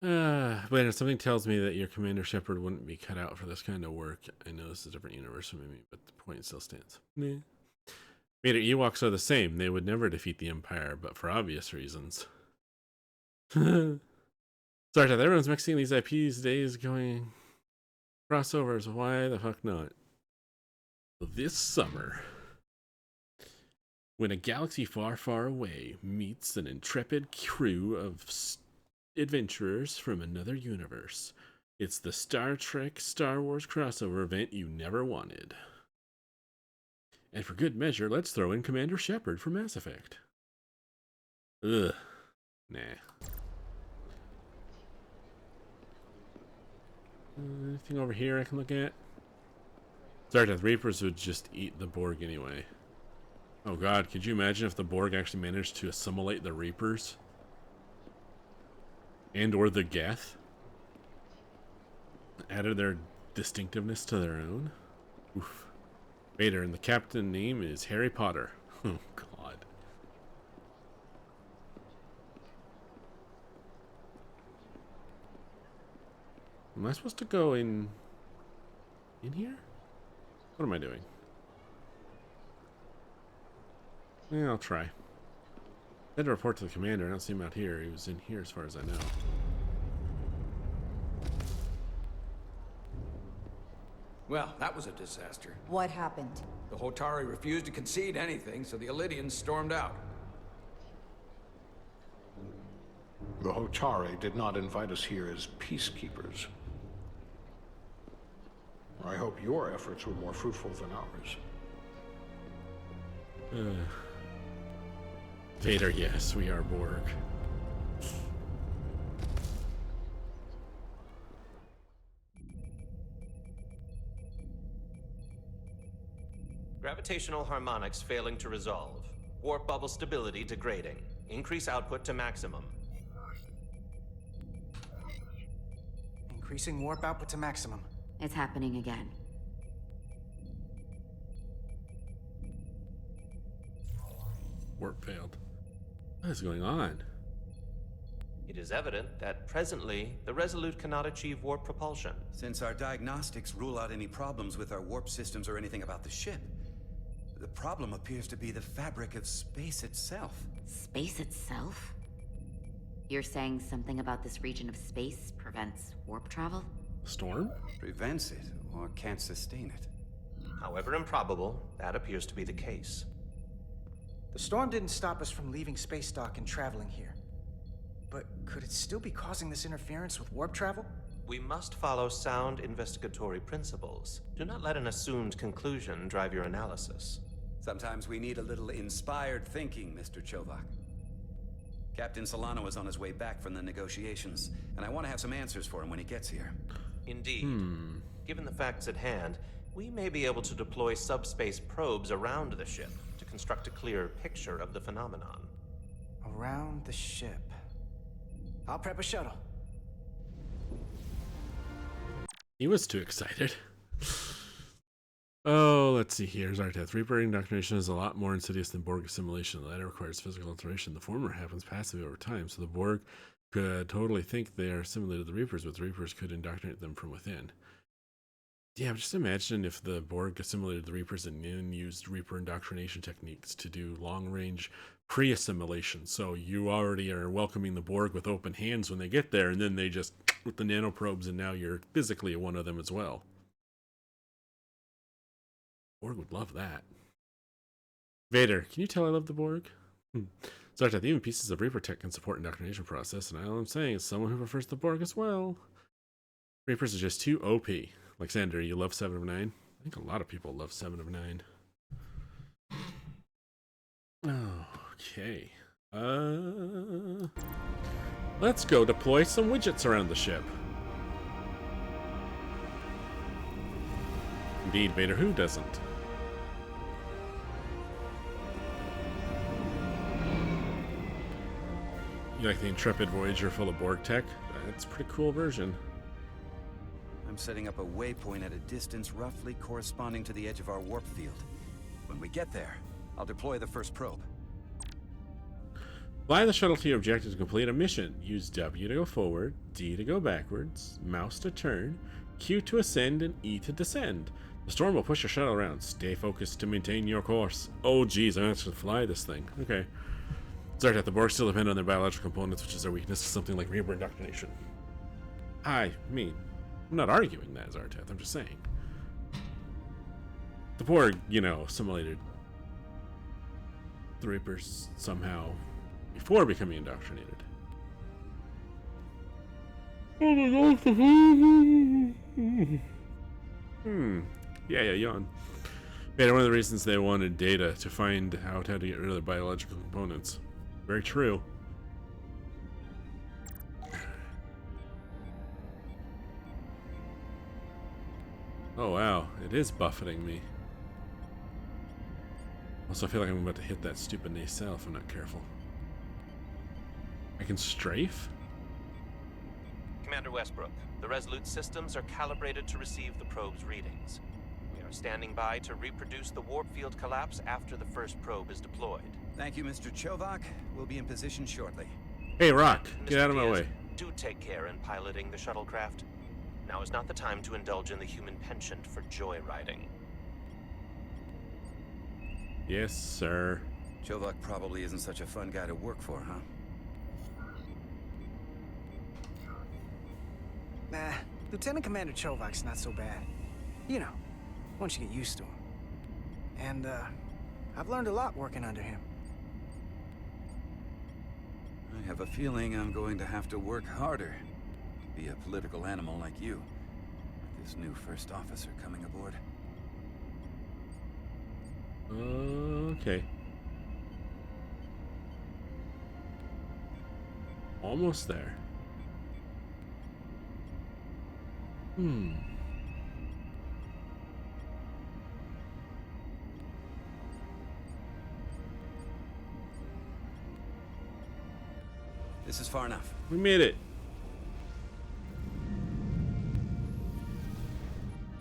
But something tells me that your Commander Shepard wouldn't be cut out for this kind of work. I know this is a different universe from me, but the point still stands. Made it, Ewoks are the same. They would never defeat the Empire, but for obvious reasons. Sorry, everyone's mixing these IPs these days, going crossovers. Why the fuck not? This summer, when a galaxy far, far away meets an intrepid crew of adventurers from another universe, it's the Star Trek Star Wars crossover event you never wanted. And for good measure, let's throw in Commander Shepard for Mass Effect. Ugh. Nah. Anything over here I can look at? Sorry, the Reapers would just eat the Borg anyway. Oh god, could you imagine if the Borg actually managed to assimilate the Reapers? And or the Geth? Added their distinctiveness to their own? Oof. Vader, and the captain name is Harry Potter. Oh god. Am I supposed to go in here? What am I doing? Yeah, I'll try. I had to report to the commander. I don't see him out here. He was in here as far as I know.
Well, that was a disaster.
What happened?
The Hotari refused to concede anything, so the Elydians stormed out.
The Hotari did not invite us here as peacekeepers. I hope your efforts were more fruitful than ours.
Vader, yes, we are Borg.
Gravitational harmonics failing to resolve. Warp bubble stability degrading. Increase output to maximum.
Increasing warp output to maximum.
It's happening again.
Warp failed. What is going on?
It is evident that presently, the Resolute cannot achieve warp propulsion.
Since our diagnostics rule out any problems with our warp systems or anything about the ship, the problem appears to be the fabric of space itself.
Space itself? You're saying something about this region of space prevents warp travel?
Storm?
Prevents it, or can't sustain it.
However improbable, that appears to be the case.
The storm didn't stop us from leaving space dock and traveling here. But could it still be causing this interference with warp travel?
We must follow sound investigatory principles. Do not let an assumed conclusion drive your analysis.
Sometimes we need a little inspired thinking, Mr. Chovak. Captain Solano is on his way back from the negotiations, and I want to have some answers for him when he gets here.
Indeed. Given the facts at hand, we may be able to deploy subspace probes around the ship to construct a clear picture of the phenomenon.
Around the ship. I'll prep a shuttle.
He was too excited. Oh, let's see here. Zarteth. Reaper indoctrination is a lot more insidious than Borg assimilation. The latter requires physical alteration. The former happens passively over time, so the Borg could totally think they are assimilated to the Reapers, but the Reapers could indoctrinate them from within. Yeah, just imagine if the Borg assimilated the Reapers and then used Reaper indoctrination techniques to do long-range pre-assimilation. So you already are welcoming the Borg with open hands when they get there, and then they just with the nanoprobes, and now you're physically one of them as well. Borg would love that. Vader, can you tell I love the Borg? Zarteth, even pieces of Reaper tech can support indoctrination process, and all I'm saying is someone who prefers the Borg as well. Reapers are just too OP. Alexander, you love 7 of 9? I think a lot of people love 7 of 9. Okay. Let's go deploy some widgets around the ship. Indeed, Vader, who doesn't? You like the Intrepid Voyager full of Borg tech? That's a pretty cool version.
I'm setting up a waypoint at a distance roughly corresponding to the edge of our warp field. When we get there, I'll deploy the first probe.
Fly the shuttle to your objective to complete a mission. Use W to go forward, D to go backwards, mouse to turn, Q to ascend, and E to descend. The storm will push your shuttle around. Stay focused to maintain your course. Oh geez, I'm going to fly this thing. Okay. Zarteth, the Borg still depend on their biological components, which is their weakness to something like Reaper indoctrination. I mean, I'm not arguing that, Zarteth. I'm just saying. The Borg, you know, assimilated the Reapers somehow before becoming indoctrinated. Yeah, yawn. One of the reasons they wanted Data to find out how to get rid of their biological components. Very true. Oh wow, it is buffeting me. Also, I feel like I'm about to hit that stupid nacelle if I'm not careful. I can strafe?
Commander Westbrook, the Resolute systems are calibrated to receive the probe's readings. We are standing by to reproduce the warp field collapse after the first probe is deployed.
Thank you, Mr. Chovak. We'll be in position shortly.
Hey, Rock, get
Mr.
out of my
Diaz,
way.
Do take care in piloting the shuttlecraft. Now is not the time to indulge in the human penchant for joyriding.
Yes, sir.
Chovak probably isn't such a fun guy to work for, huh?
Nah, Lieutenant Commander Chovak's not so bad. You know, once you get used to him. And, I've learned a lot working under him.
I have a feeling I'm going to have to work harder. Be a political animal like you. With this new first officer coming aboard.
Okay. Almost there.
This is far enough.
We made it.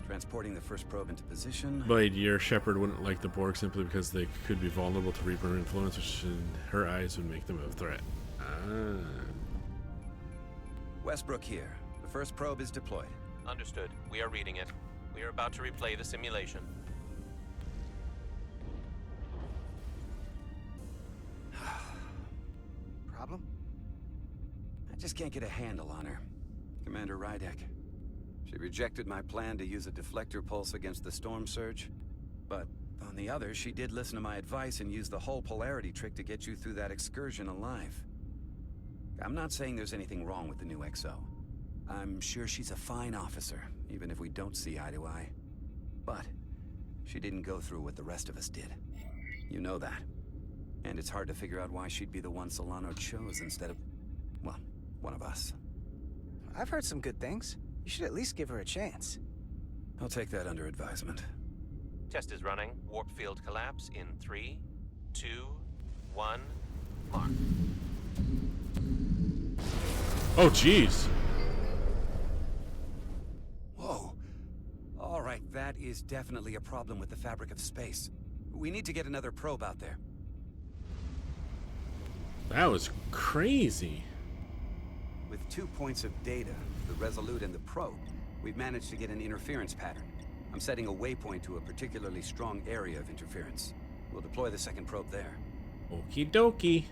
Transporting the first probe into position.
But your Shepard wouldn't like the Borg simply because they could be vulnerable to Reaper influence, which in her eyes would make them a threat.
Westbrook here. The first probe is deployed.
Understood. We are reading it. We are about to replay the simulation.
Problem?
I just can't get a handle on her. Commander Rydek. She rejected my plan to use a deflector pulse against the storm surge. But on the other, she did listen to my advice and use the whole polarity trick to get you through that excursion alive. I'm not saying there's anything wrong with the new XO. I'm sure she's a fine officer, even if we don't see eye to eye. But she didn't go through what the rest of us did. You know that. And it's hard to figure out why she'd be the one Solano chose instead of, well, one of us.
I've heard some good things. You should at least give her a chance.
I'll take that under advisement.
Test is running. Warp field collapse in 3, 2, 1, mark.
Oh, jeez.
Whoa. All right, that is definitely a problem with the fabric of space. We need to get another probe out there.
That was crazy.
With 2 points of data, the Resolute and the probe, we've managed to get an interference pattern. I'm setting a waypoint to a particularly strong area of interference. We'll deploy the second probe there.
Okie dokie.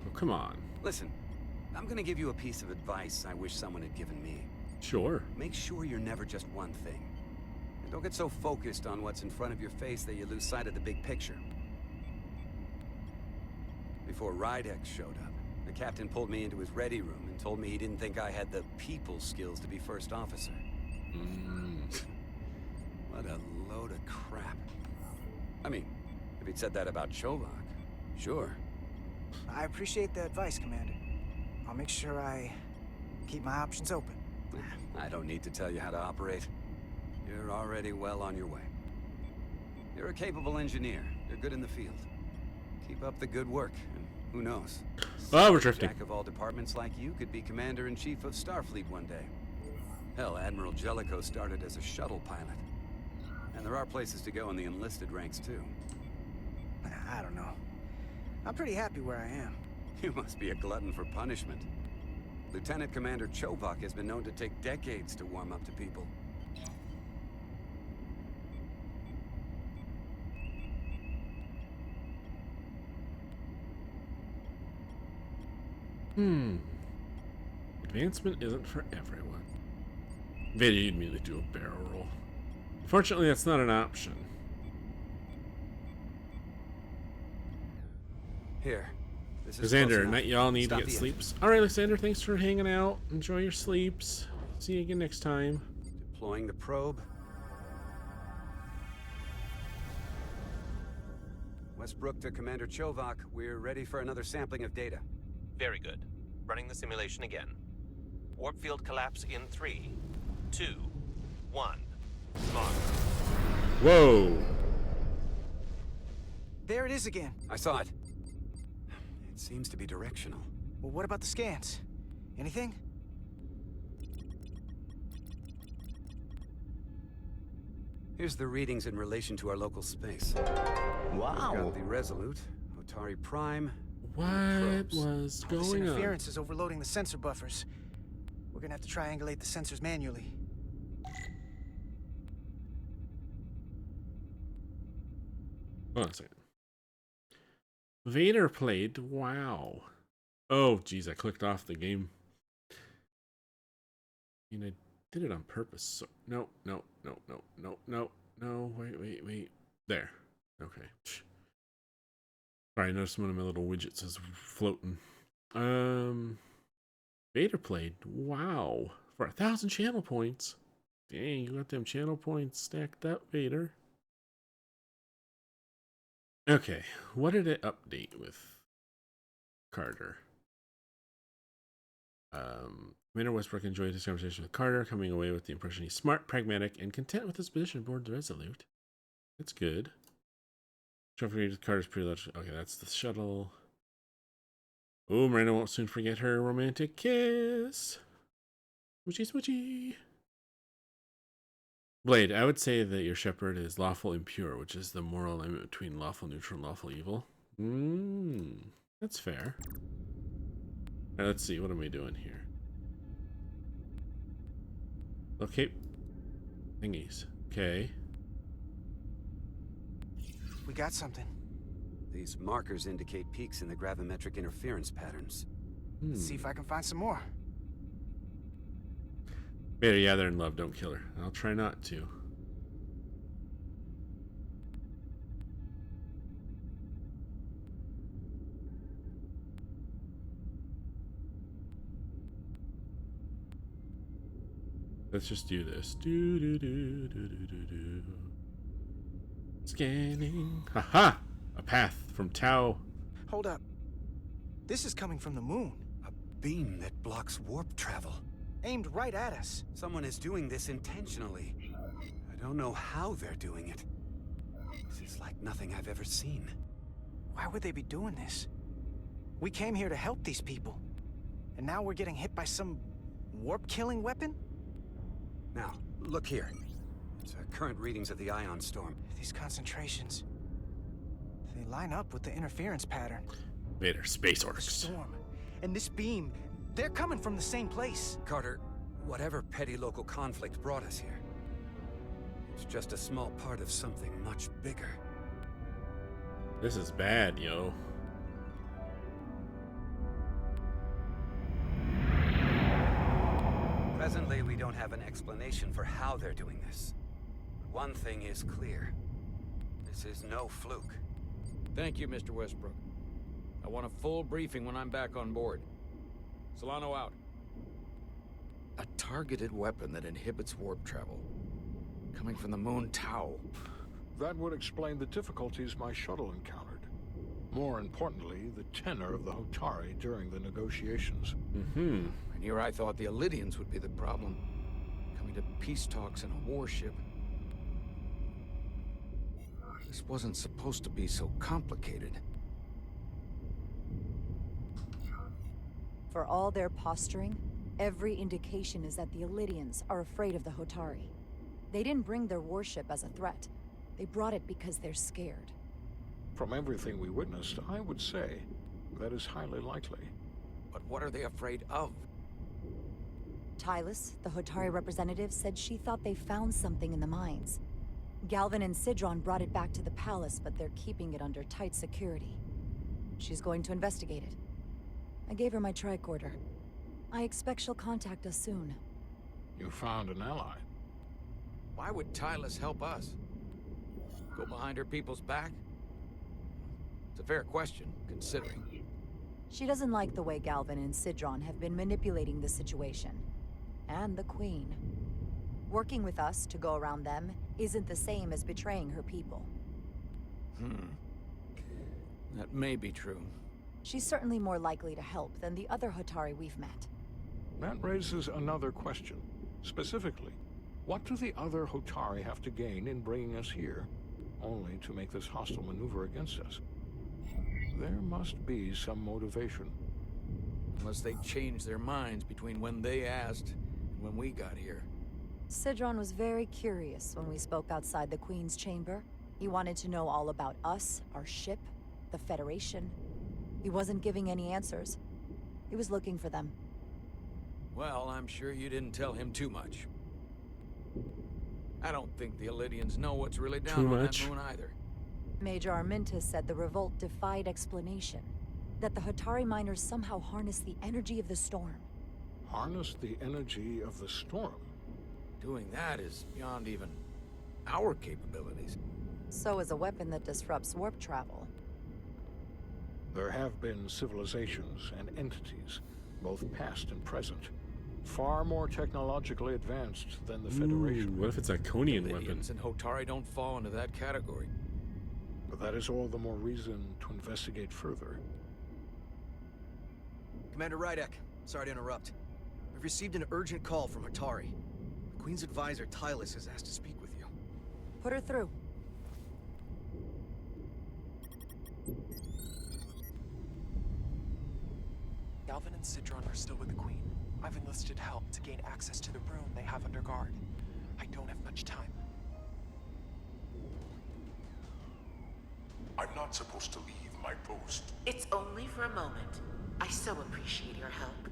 Oh, come on.
Listen, I'm gonna give you a piece of advice I wish someone had given me.
Sure.
Make sure you're never just one thing. And don't get so focused on what's in front of your face that you lose sight of the big picture. Before Rydek showed up, the captain pulled me into his ready room and told me he didn't think I had the people skills to be first officer. What a load of crap. I mean, if he'd said that about Chovak, sure.
I appreciate the advice, Commander. I'll make sure I keep my options open.
I don't need to tell you how to operate. You're already well on your way. You're a capable engineer. You're good in the field. Keep up the good work, and who knows?
Oh, we're drifting.
Jack of all departments like you could be Commander-in-Chief of Starfleet one day. Hell, Admiral Jellicoe started as a shuttle pilot. And there are places to go in the enlisted ranks, too.
I don't know. I'm pretty happy where I am.
You must be a glutton for punishment. Lieutenant Commander Chovak has been known to take decades to warm up to people.
Advancement isn't for everyone. Vader, you'd immediately do a barrel roll. Fortunately, that's not an option.
Here. This is
Lysander, night y'all need
Stop
to get
the
sleeps. Alright, Lysander, thanks for hanging out. Enjoy your sleeps. See you again next time.
Deploying the probe. Westbrook to Commander Chovak. We're ready for another sampling of data.
Very good. Running the simulation again. Warp field collapse in 3, 2, 1, mark.
Whoa.
There it is again.
I saw it. It seems to be directional.
Well, what about the scans? Anything?
Here's the readings in relation to our local space.
Wow.
We've got the Resolute, Otari Prime.
What was
This
going on?
interference is overloading the sensor buffers. We're gonna have to triangulate the sensors manually.
Hold on a second. Vader played. Wow. Oh, geez, I clicked off the game. I mean, I did it on purpose. So, no. Wait. There. Okay. Sorry, I noticed one of my little widgets is floating. Vader played. Wow. For 1,000 channel points. Dang, you got them channel points stacked up, Vader. Okay, what did it update with Carter? Commander Westbrook enjoyed his conversation with Carter, coming away with the impression he's smart, pragmatic, and content with his position aboard the Resolute. That's good. Jumping Carter's pretty much. Okay, that's the shuttle. Oh, Miranda won't soon forget her romantic kiss. Smoochie. Blade, I would say that your shepherd is lawful and pure, which is the moral alignment between lawful neutral and lawful evil. That's fair. Alright, let's see. What am I doing here? Okay. Thingies. Okay.
We got something.
These markers indicate peaks in the gravimetric interference patterns.
Let's see if I can find some more.
Vader, yeah, they're in love. Don't kill her. I'll try not to. Let's just do this. Scanning. Haha! A path from Tau.
Hold up. This is coming from the moon.
A beam that blocks warp travel.
Aimed right at us.
Someone is doing this intentionally. I don't know how they're doing it. This is like nothing I've ever seen.
Why would they be doing this? We came here to help these people. And now we're getting hit by some warp-killing weapon?
Now, look here. It's current readings of the ion storm.
These concentrations, they line up with the interference pattern.
Vader, space orcs.
Storm. And this beam, they're coming from the same place.
Carter, whatever petty local conflict brought us here, it's just a small part of something much bigger.
This is bad, yo.
Presently, we don't have an explanation for how they're doing this. But one thing is clear. This is no fluke.
Thank you, Mr. Westbrook. I want a full briefing when I'm back on board. Solano out. A targeted weapon that inhibits warp travel. Coming from the moon Tau.
That would explain the difficulties my shuttle encountered. More importantly, the tenor of the Hotari during the negotiations.
And here I thought the Elydians would be the problem. Coming to peace talks in a warship. This wasn't supposed to be so complicated.
For all their posturing, every indication is that the Elydians are afraid of the Hotari. They didn't bring their warship as a threat. They brought it because they're scared.
From everything we witnessed, I would say that is highly likely.
But what are they afraid of?
Tylus, the Hotari representative, said she thought they found something in the mines. Galvin and Sidron brought it back to the palace, but they're keeping it under tight security. She's going to investigate it. I gave her my tricorder. I expect she'll contact us soon.
You found an ally.
Why would Tylus help us? Go behind her people's back? It's a fair question, considering.
She doesn't like the way Galvin and Sidron have been manipulating the situation. And the Queen. Working with us to go around them isn't the same as betraying her people.
That may be true.
She's certainly more likely to help than the other Hotari we've met.
That raises another question. Specifically, what do the other Hotari have to gain in bringing us here, only to make this hostile maneuver against us? There must be some motivation.
Unless they changed their minds between when they asked and when we got here.
Sidron was very curious when we spoke outside the Queen's chamber. He wanted to know all about us, our ship, the Federation. He wasn't giving any answers. He was looking for them.
Well, I'm sure you didn't tell him too much. I don't think the Elydians know what's really down on that moon either.
Major Armintas said the revolt defied explanation. That the Hatari miners somehow harnessed the energy of the storm.
Harness the energy of the storm?
Doing that is beyond even our capabilities.
So is a weapon that disrupts warp travel.
There have been civilizations and entities, both past and present, far more technologically advanced than the Federation.
What if it's a Iconian weapon?
And Hotari don't fall into that category.
But that is all the more reason to investigate further.
Commander Rydek, sorry to interrupt. We've received an urgent call from Hatari. The Queen's advisor, Tylus, has asked to speak with you.
Put her through.
Galvin and Citron are still with the Queen. I've enlisted help to gain access to the room they have under guard. I don't have much time.
I'm not supposed to leave my post.
It's only for a moment. I so appreciate your help.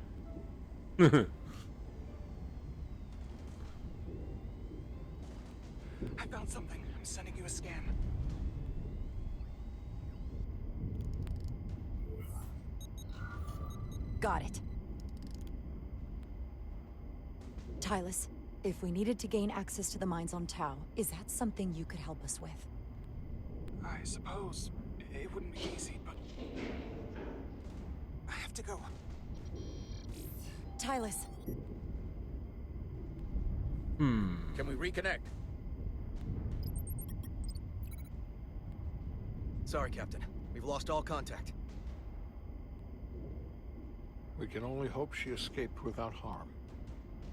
I found something. I'm sending you a scan.
Got it. Tylus, if we needed to gain access to the mines on Tau, is that something you could help us with?
I suppose it wouldn't be easy, but I have to go.
Tylus.
Can we reconnect?
Sorry, Captain. We've lost all contact.
We can only hope she escaped without harm.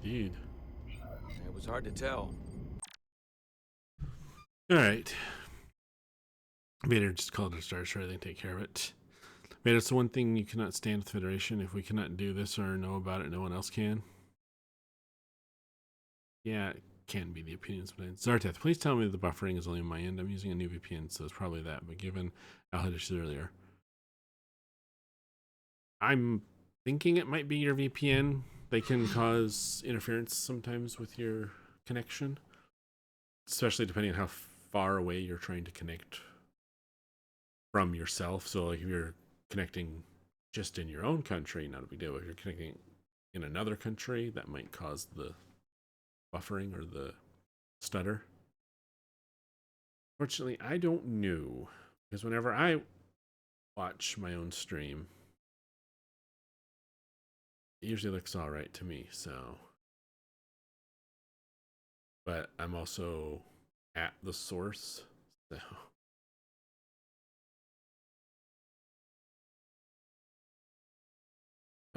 Indeed.
It was hard to tell.
Alright. Vader just called to start, sure they take care of it. Vader, it's the one thing you cannot stand with the Federation. If we cannot do this or know about it, no one else can. Yeah, it can be the opinions. Zarteth, please tell me the buffering is only on my end. I'm using a new VPN, so it's probably that. But given Al had issues earlier, I'm thinking it might be your VPN. They can cause interference sometimes with your connection, especially depending on how far away you're trying to connect from yourself. So like if you're connecting just in your own country, not a big deal. If you're connecting in another country, that might cause the buffering or the stutter. Fortunately, I don't know, because whenever I watch my own stream, it usually looks all right to me. So, but I'm also at the source, so.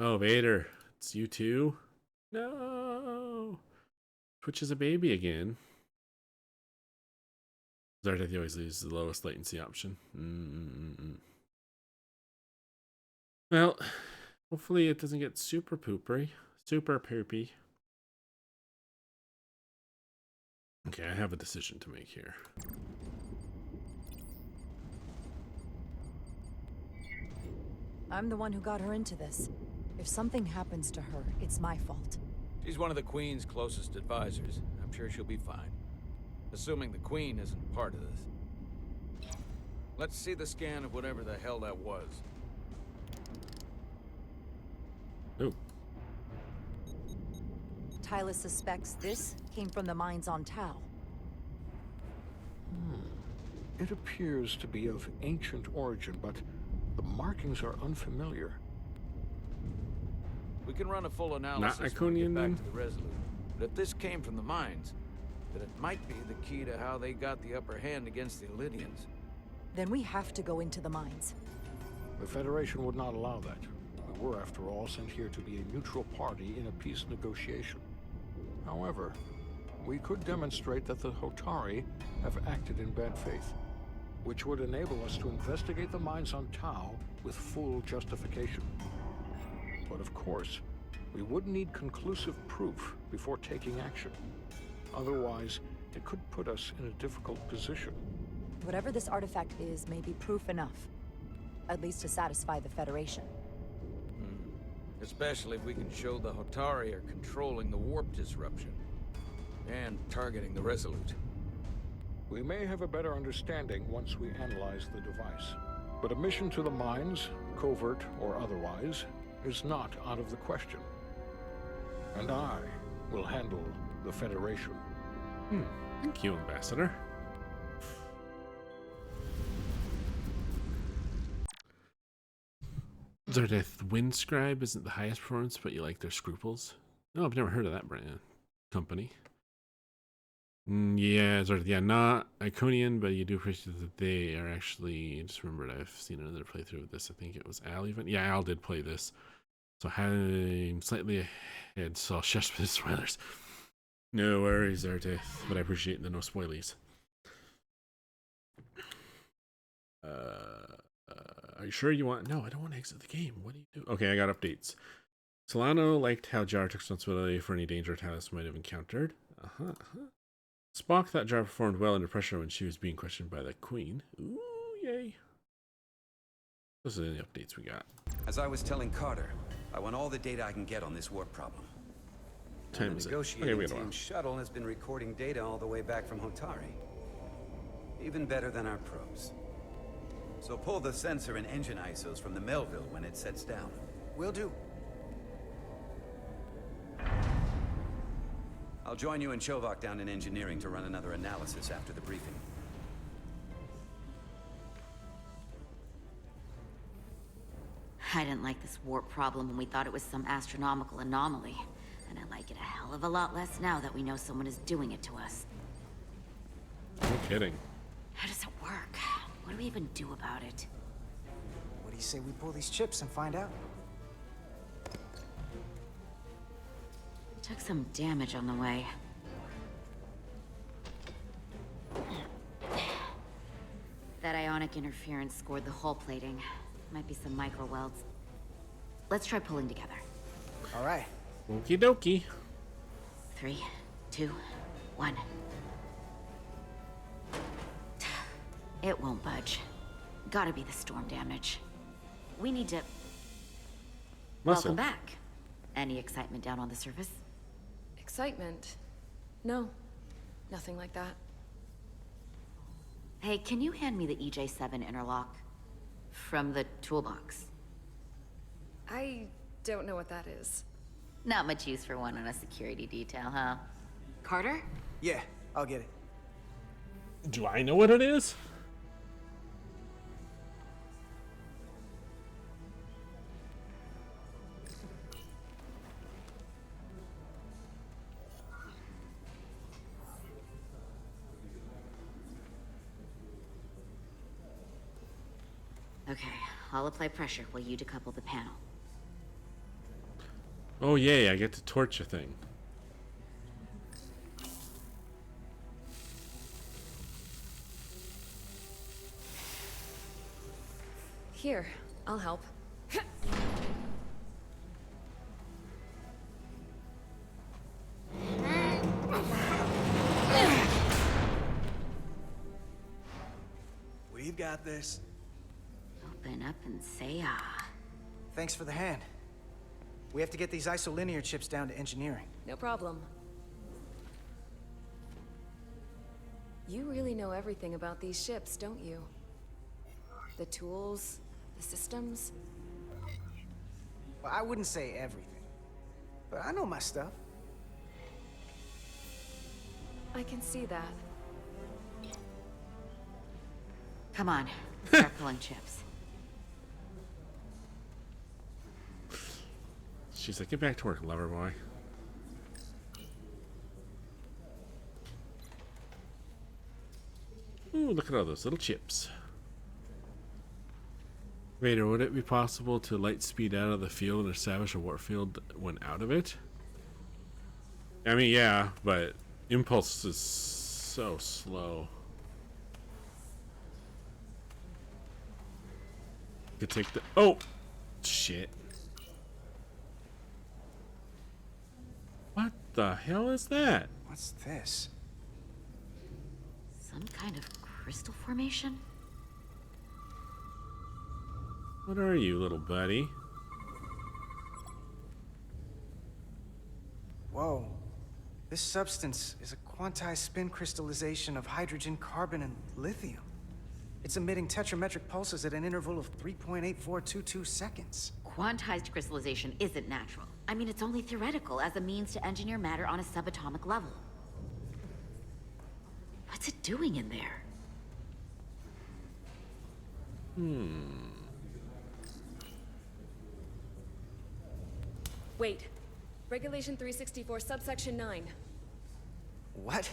Oh, Vader, it's you too? No. Twitch is a baby again. Zarteth always leaves the lowest latency option. Well, hopefully it doesn't get super poopery. Super poopy. Okay, I have a decision to make here.
I'm the one who got her into this. If something happens to her, it's my fault.
She's one of the Queen's closest advisors. I'm sure she'll be fine. Assuming the Queen isn't part of this. Let's see the scan of whatever the hell that was.
Ooh.
Tylus suspects this came from the mines on Tau.
It appears to be of ancient origin, but the markings are unfamiliar.
We can run a full analysis
Not
when we
Iconian,
get back
then?
to the Resolute. But if this came from the mines, then it might be the key to how they got the upper hand against the Lydians.
Then we have to go into the mines.
The Federation would not allow that. We were, after all, sent here to be a neutral party in a peace negotiation. However, we could demonstrate that the Hotari have acted in bad faith, which would enable us to investigate the mines on Tau with full justification. But of course, we would need conclusive proof before taking action. Otherwise, it could put us in a difficult position.
Whatever this artifact is may be proof enough. At least to satisfy the Federation.
Especially if we can show the Hotari are controlling the warp disruption. And targeting the Resolute.
We may have a better understanding once we analyze the device. But a mission to the mines, covert or otherwise, is not out of the question. And I will handle the Federation.
Thank you, Ambassador. Zardeth Windscribe isn't the highest performance, but you like their scruples. No, I've never heard of that brand company. Yeah, Zardeth, yeah, not Iconian, but you do appreciate that they are actually. Just remembered I've seen another playthrough of this. I think it was Al even. Yeah, Al did play this, so I'm slightly ahead. So I'll shush for the spoilers. No worries, Zardeth, but I appreciate the no spoilies. Are you sure you want? No, I don't want to exit the game. What do you do? Okay, I got updates. Solano liked how Jara took responsibility for any danger Talos might have encountered. Spock thought Jara performed well under pressure when she was being questioned by the Queen. Ooh, yay. Those are the updates we got.
As I was telling Carter, I want all the data I can get on this warp problem.
Time
the negotiating team's shuttle has been recording data all the way back from Hotari. Even better than our probes. So pull the sensor and engine ISOs from the Melville when it sets down.
Will do.
I'll join you and Chovak down in engineering to run another analysis after the briefing.
I didn't like this warp problem when we thought it was some astronomical anomaly. And I like it a hell of a lot less now that we know someone is doing it to us.
No kidding.
How does it work? What do we even do about it?
What do you say we pull these chips and find out?
Took some damage on the way. That ionic interference scored the hull plating. Might be some micro welds. Let's try pulling together.
All right.
Okie dokie.
3, 2, 1. It won't budge. Gotta be the storm damage. We need to... Welcome back. Any excitement down on the surface?
Excitement? No. Nothing like that.
Hey, can you hand me the EJ7 interlock? From the toolbox.
I don't know what that is.
Not much use for one on a security detail, huh? Carter?
Yeah, I'll get it.
Do I know what it is?
Okay, I'll apply pressure while you decouple the panel.
Oh yay, I get to torch a thing.
Here, I'll help.
We've got this.
Open up and say ah.
Thanks for the hand. We have to get these isolinear chips down to engineering.
No problem. You really know everything about these ships, don't you? The tools, the systems.
Well, I wouldn't say everything, but I know my stuff.
I can see that.
Come on, start pulling chips.
She's like, get back to work, lover boy. Ooh, look at all those little chips. Vader, would it be possible to light speed out of the field and establish a warp field when out of it? I mean, yeah, but impulse is so slow. Could take the... Oh! Shit. What the hell is that?
What's this?
Some kind of crystal formation?
What are you, little buddy?
Whoa. This substance is a quantized spin crystallization of hydrogen, carbon, and lithium. It's emitting tetrametric pulses at an interval of 3.8422 seconds.
Quantized crystallization isn't natural. I mean, it's only theoretical as a means to engineer matter on a subatomic level. What's it doing in there?
Wait. Regulation 364, subsection 9.
What?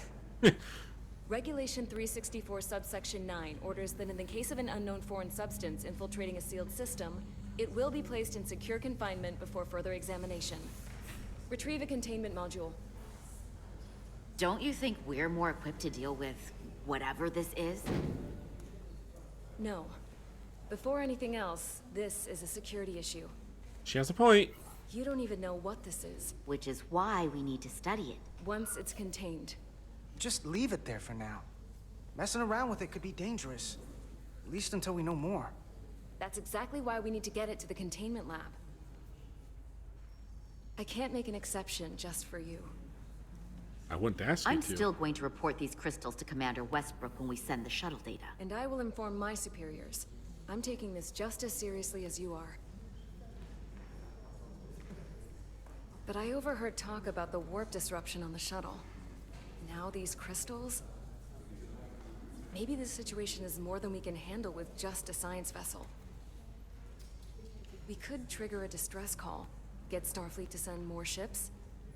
Regulation 364, subsection 9 orders that in the case of an unknown foreign substance infiltrating a sealed system, it will be placed in secure confinement before further examination. Retrieve a containment module.
Don't you think we're more equipped to deal with whatever this is?
No. Before anything else, this is a security issue.
She has a point.
You don't even know what this is.
Which is why we need to study it.
Once it's contained.
Just leave it there for now. Messing around with it could be dangerous. At least until we know more.
That's exactly why we need to get it to the containment lab. I can't make an exception just for you.
I wouldn't ask you
I'm
to.
still going to report these crystals to Commander Westbrook when we send the shuttle data.
And I will inform my superiors. I'm taking this just as seriously as you are. But I overheard talk about the warp disruption on the shuttle. Now these crystals? Maybe this situation is more than we can handle with just a science vessel. We could trigger a distress call, get Starfleet to send more ships.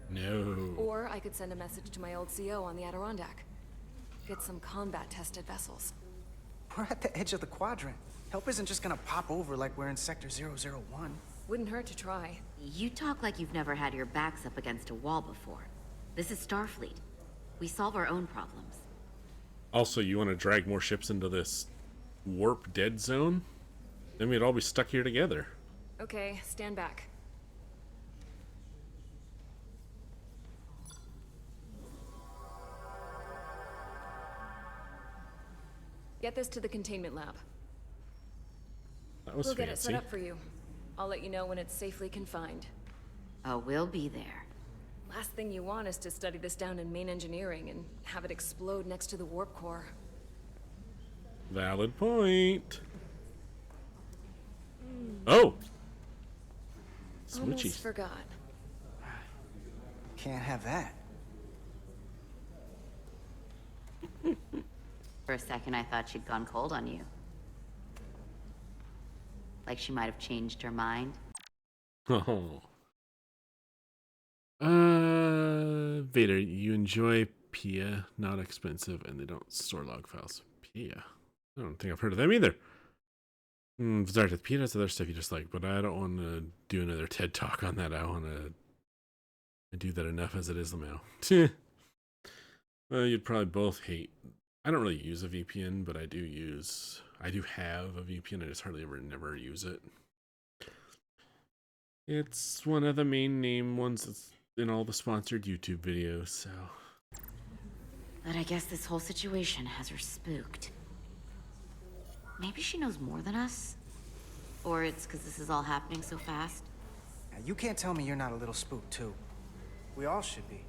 No.
Or I could send a message to my old CO on the Adirondack. Get some combat-tested vessels.
We're at the edge of the quadrant. Help isn't just gonna pop over like we're in Sector 001.
Wouldn't hurt to try.
You talk like you've never had your backs up against a wall before. This is Starfleet. We solve our own problems.
Also, you want to drag more ships into this warp dead zone? Then we'd all be stuck here together.
Okay, stand back. Get this to the containment lab.
That was
We'll
fancy.
get it set up for you. I'll let you know when it's safely confined.
Oh, we'll be there.
Last thing you want is to study this down in main engineering and have it explode next to the warp core.
Valid point. Oh!
Almost
Switchy.
forgot.
Can't have that.
For a second, I thought she'd gone cold on you. Like she might have changed her mind.
Oh. Vader, you enjoy Pia, not expensive, and they don't store log files. Pia? I don't think I've heard of them either. Sorry, Pia does other stuff you just like, but I don't want to do another TED Talk on that. I want to do that enough as it is now. Well, you'd probably both hate. I don't really use a VPN, but I do have a VPN. I just hardly never use it. It's one of the main name ones that's in all the sponsored YouTube videos, so.
But I guess this whole situation has her spooked. Maybe she knows more than us? Or it's because this is all happening so fast?
Now, you can't tell me you're not a little spooked, too. We all should be.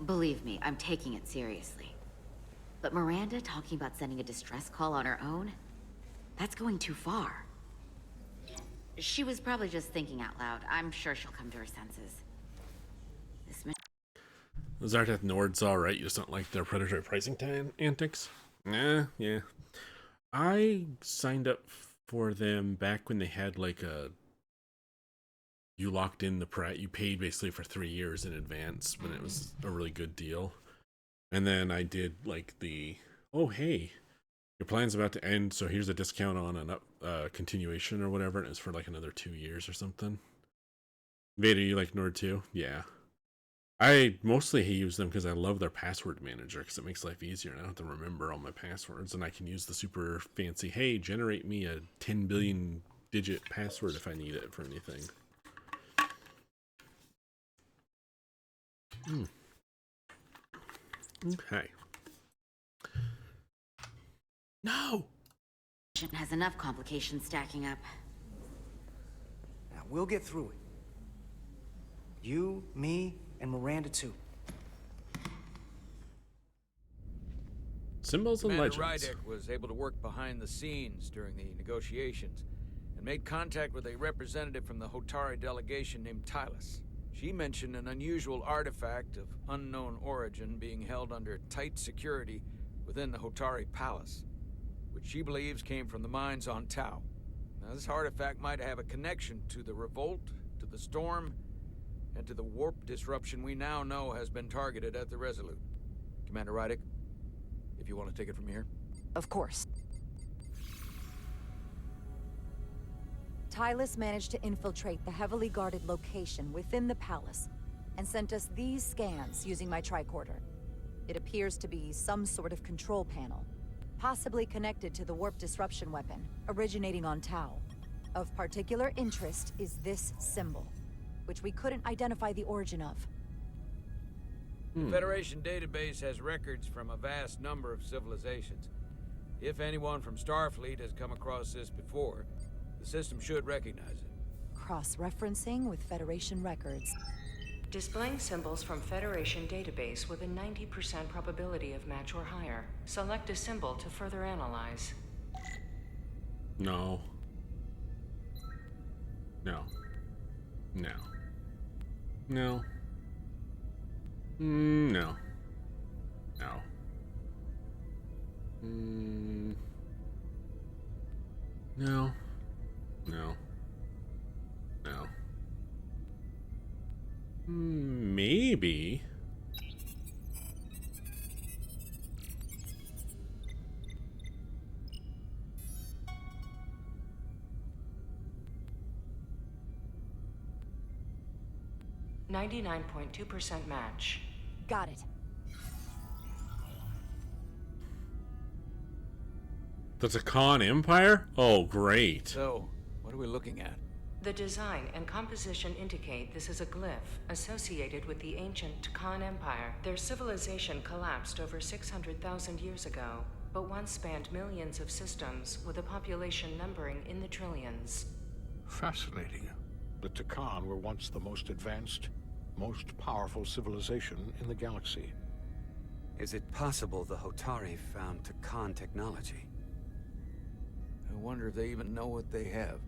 Believe me, I'm taking it seriously. But Miranda talking about sending a distress call on her own? That's going too far. She was probably just thinking out loud. I'm sure she'll come to her senses. This
Zarteth Nord's alright, you just don't like their predatory pricing antics? Nah, yeah. I signed up for them back when they had like you locked in you paid basically for 3 years in advance when it was a really good deal. And then I did like oh hey, your plan's about to end, so here's a discount on an continuation or whatever, and it's for like another 2 years or something. Vader, you like Nord too? Yeah. I mostly use them because I love their password manager because it makes life easier and I don't have to remember all my passwords, and I can use the super fancy, hey, generate me a 10 billion digit password if I need it for anything. Okay. No!
has enough complications stacking up.
Now, we'll get through it. You, me, and Miranda too.
Symbols and
Commander
legends.
Rydek was able to work behind the scenes during the negotiations and made contact with a representative from the Hotari delegation named Tylus. She mentioned an unusual artifact of unknown origin being held under tight security within the Hotari Palace, which she believes came from the mines on Tau. Now, this artifact might have a connection to the revolt, to the storm, and to the warp disruption we now know has been targeted at the Resolute. Commander Rydek, if you want to take it from here.
Of course. Tylus managed to infiltrate the heavily guarded location within the palace and sent us these scans using my tricorder. It appears to be some sort of control panel, possibly connected to the warp disruption weapon originating on Tau. Of particular interest is this symbol, which we couldn't identify the origin of.
The Federation database has records from a vast number of civilizations. If anyone from Starfleet has come across this before, the system should recognize it.
Cross-referencing with Federation records.
Displaying symbols from Federation database with a 90% probability of match or higher. Select a symbol to further analyze.
No. No. No. No. No. No. No. No. No. Maybe.
.2% match.
Got it.
The Takan Empire? Oh, great.
So, what are we looking at?
The design and composition indicate this is a glyph associated with the ancient Takan Empire. Their civilization collapsed over 600,000 years ago, but once spanned millions of systems with a population numbering in the trillions.
Fascinating. The Takan were once the most advanced, most powerful civilization in the galaxy.
Is it possible the Hotari found Takan technology?
I wonder if they even know what they have.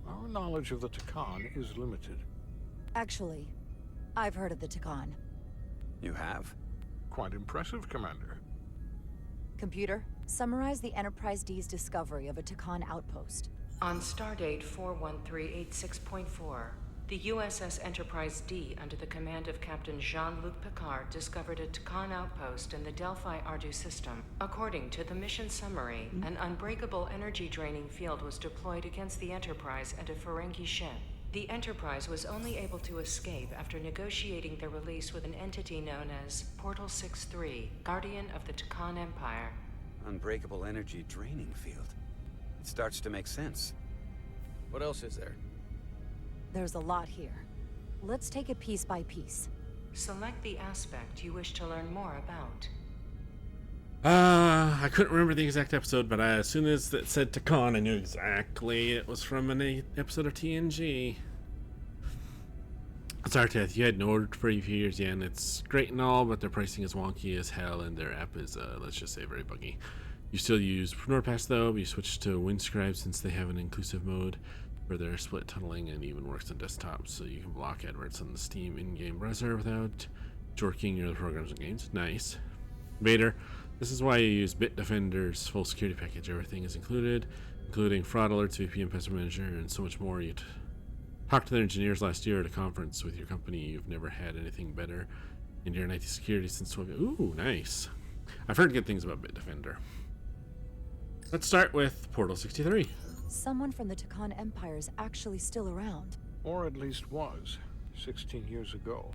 Our knowledge of the Takan is limited.
Actually, I've heard of the Takan.
You have?
Quite impressive, Commander.
Computer, summarize the Enterprise D's discovery of a Takan outpost.
On stardate 41386.4, the U.S.S. Enterprise D, under the command of Captain Jean-Luc Picard, discovered a Takan outpost in the Delphi-Ardu system. According to the mission summary, an unbreakable energy-draining field was deployed against the Enterprise and a Ferengi ship. The Enterprise was only able to escape after negotiating their release with an entity known as Portal 6-3, Guardian of the Takan Empire.
Unbreakable energy draining field. It starts to make sense.
What else is there?
There's a lot here. Let's take it piece by piece.
Select the aspect you wish to learn more about.
I couldn't remember the exact episode, but as soon as it said Takan, I knew exactly it was from an episode of TNG. Sorry, Teth, you had an order for a few years, yeah, and it's great and all, but their pricing is wonky as hell, and their app is, let's just say, very buggy. You still use NordPass though, but you switch to WinScribe since they have an inclusive mode for their split tunneling and even works on desktop, so you can block adverts on the Steam in-game browser without jorking your other programs and games. Nice. Vader, this is why you use Bitdefender's full security package. Everything is included, including fraud alerts, VPN password manager, and so much more. You talked to their engineers last year at a conference with your company. You've never had anything better in your IT security since 12 years. Ooh, nice. I've heard good things about Bitdefender. Let's start with Portal 63.
Someone from the Takan Empire is actually still around.
Or at least was, 16 years ago.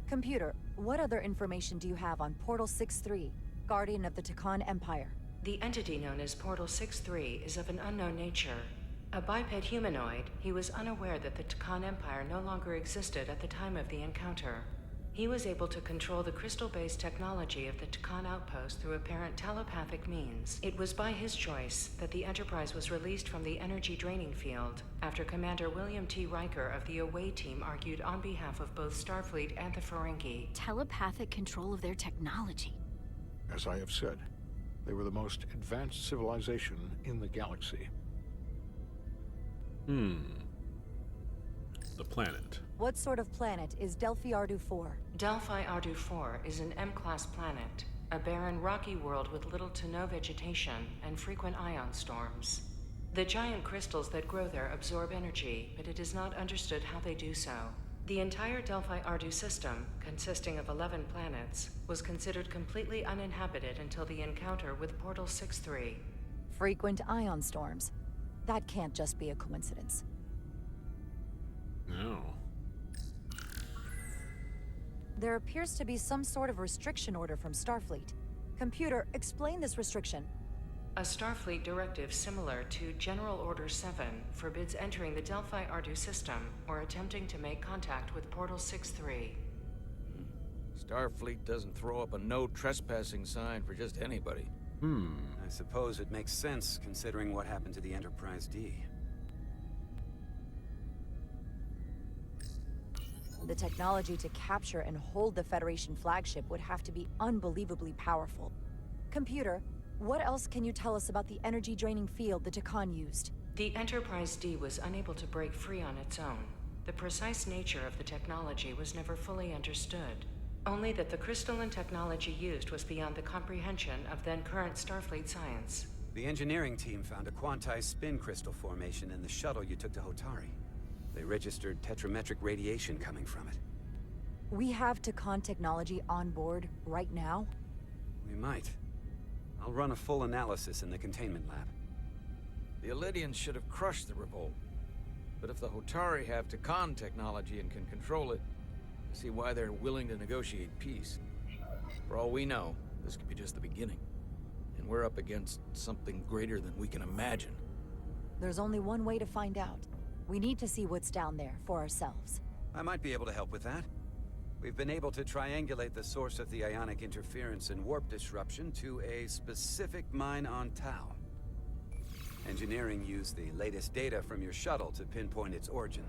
Computer, what other information do you have on Portal 6-3, Guardian of the Takan Empire?
The entity known as Portal 6-3 is of an unknown nature. A biped humanoid, he was unaware that the Takan Empire no longer existed at the time of the encounter. He was able to control the crystal-based technology of the Takan outpost through apparent telepathic means. It was by his choice that the Enterprise was released from the energy-draining field, after Commander William T. Riker of the Away Team argued on behalf of both Starfleet and the Ferengi.
Telepathic control of their technology.
As I have said, they were the most advanced civilization in the galaxy.
The planet.
What sort of planet is Delphi Ardu 4?
Delphi Ardu 4 is an M-class planet, a barren rocky world with little to no vegetation and frequent ion storms. The giant crystals that grow there absorb energy, but it is not understood how they do so. The entire Delphi Ardu system, consisting of 11 planets, was considered completely uninhabited until the encounter with Portal 6-3.
Frequent ion storms. That can't just be a coincidence.
No.
There appears to be some sort of restriction order from Starfleet. Computer, explain this restriction.
A Starfleet directive similar to General Order 7 forbids entering the Delphi Ardu system or attempting to make contact with Portal 6-3.
Starfleet doesn't throw up a no trespassing sign for just anybody.
I suppose it makes sense considering what happened to the Enterprise D.
The technology to capture and hold the Federation flagship would have to be unbelievably powerful. Computer, what else can you tell us about the energy-draining field the Takan used?
The Enterprise D was unable to break free on its own. The precise nature of the technology was never fully understood. Only that the crystalline technology used was beyond the comprehension of then-current Starfleet science.
The engineering team found a quantized spin crystal formation in the shuttle you took to Hotari. They registered tetrametric radiation coming from it.
We have Takan technology on board right now?
We might. I'll run a full analysis in the containment lab.
The Elydians should have crushed the revolt. But if the Hotari have Takan technology and can control it, I see why they're willing to negotiate peace. For all we know, this could be just the beginning. And we're up against something greater than we can imagine.
There's only one way to find out. We need to see what's down there for ourselves.
I might be able to help with that. We've been able to triangulate the source of the ionic interference and warp disruption to a specific mine on Tau. Engineering used the latest data from your shuttle to pinpoint its origin.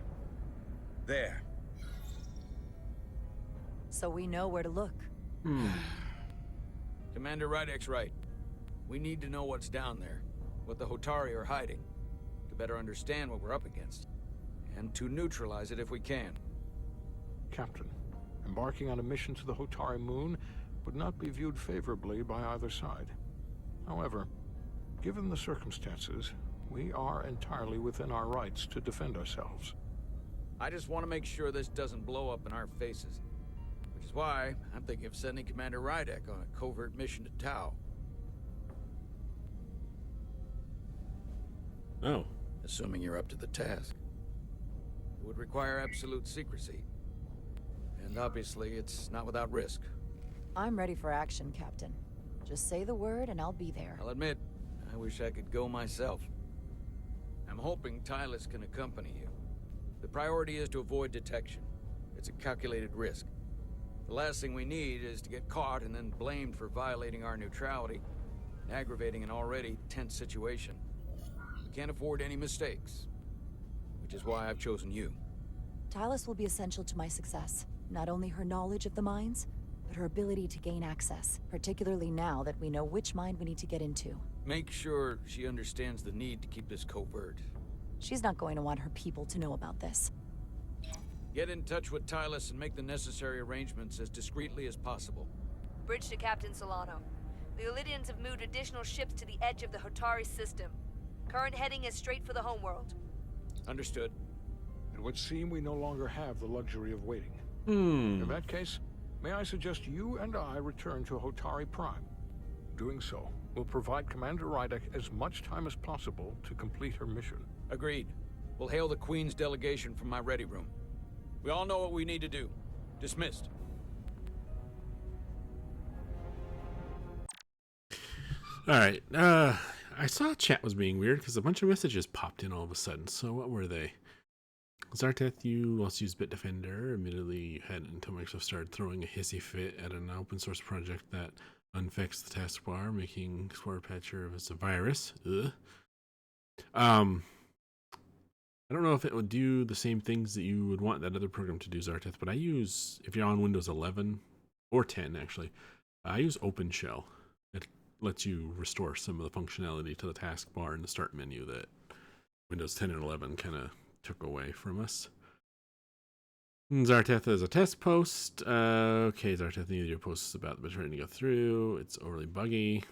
There.
So we know where to look.
Commander Rydek's right. We need to know what's down there, what the Hotari are hiding, to better understand what we're up against, and to neutralize it if we can.
Captain, embarking on a mission to the Hotari moon would not be viewed favorably by either side. However, given the circumstances, we are entirely within our rights to defend ourselves.
I just want to make sure this doesn't blow up in our faces. Which is why I'm thinking of sending Commander Rydek on a covert mission to Tau.
Oh.
Assuming you're up to the task. It would require absolute secrecy. And obviously, it's not without risk.
I'm ready for action, Captain. Just say the word and I'll be there.
I'll admit, I wish I could go myself. I'm hoping Tylus can accompany you. The priority is to avoid detection. It's a calculated risk. The last thing we need is to get caught and then blamed for violating our neutrality and aggravating an already tense situation. We can't afford any mistakes, which is why I've chosen you.
Tylus will be essential to my success. Not only her knowledge of the mines, but her ability to gain access, particularly now that we know which mine we need to get into.
Make sure she understands the need to keep this covert.
She's not going to want her people to know about this.
Get in touch with Tylus and make the necessary arrangements as discreetly as possible.
Bridge to Captain Solano. The Elydians have moved additional ships to the edge of the Hotari system. Current heading is straight for the homeworld.
Understood.
It would seem we no longer have the luxury of waiting. In that case, may I suggest you and I return to Hotari Prime? Doing so will provide Commander Rydek as much time as possible to complete her mission.
Agreed. We'll hail the Queen's delegation from my ready room. We all know what we need to do. Dismissed.
Alright, I saw chat was being weird because a bunch of messages popped in all of a sudden. So what were they? Zarteth, you also use Bitdefender. Admittedly, you hadn't until Microsoft started throwing a hissy fit at an open source project that unfixed the taskbar, making Spore Patcher as a virus. Ugh. I don't know if it would do the same things that you would want that other program to do, Zarteth, but I use, if you're on Windows 11 or 10 actually, I use OpenShell. lets you restore some of the functionality to the taskbar and the start menu that Windows 10 and 11 kind of took away from us. Zarteth is a test post. Okay, Zarteth needed your posts about the trying to go through. It's overly buggy.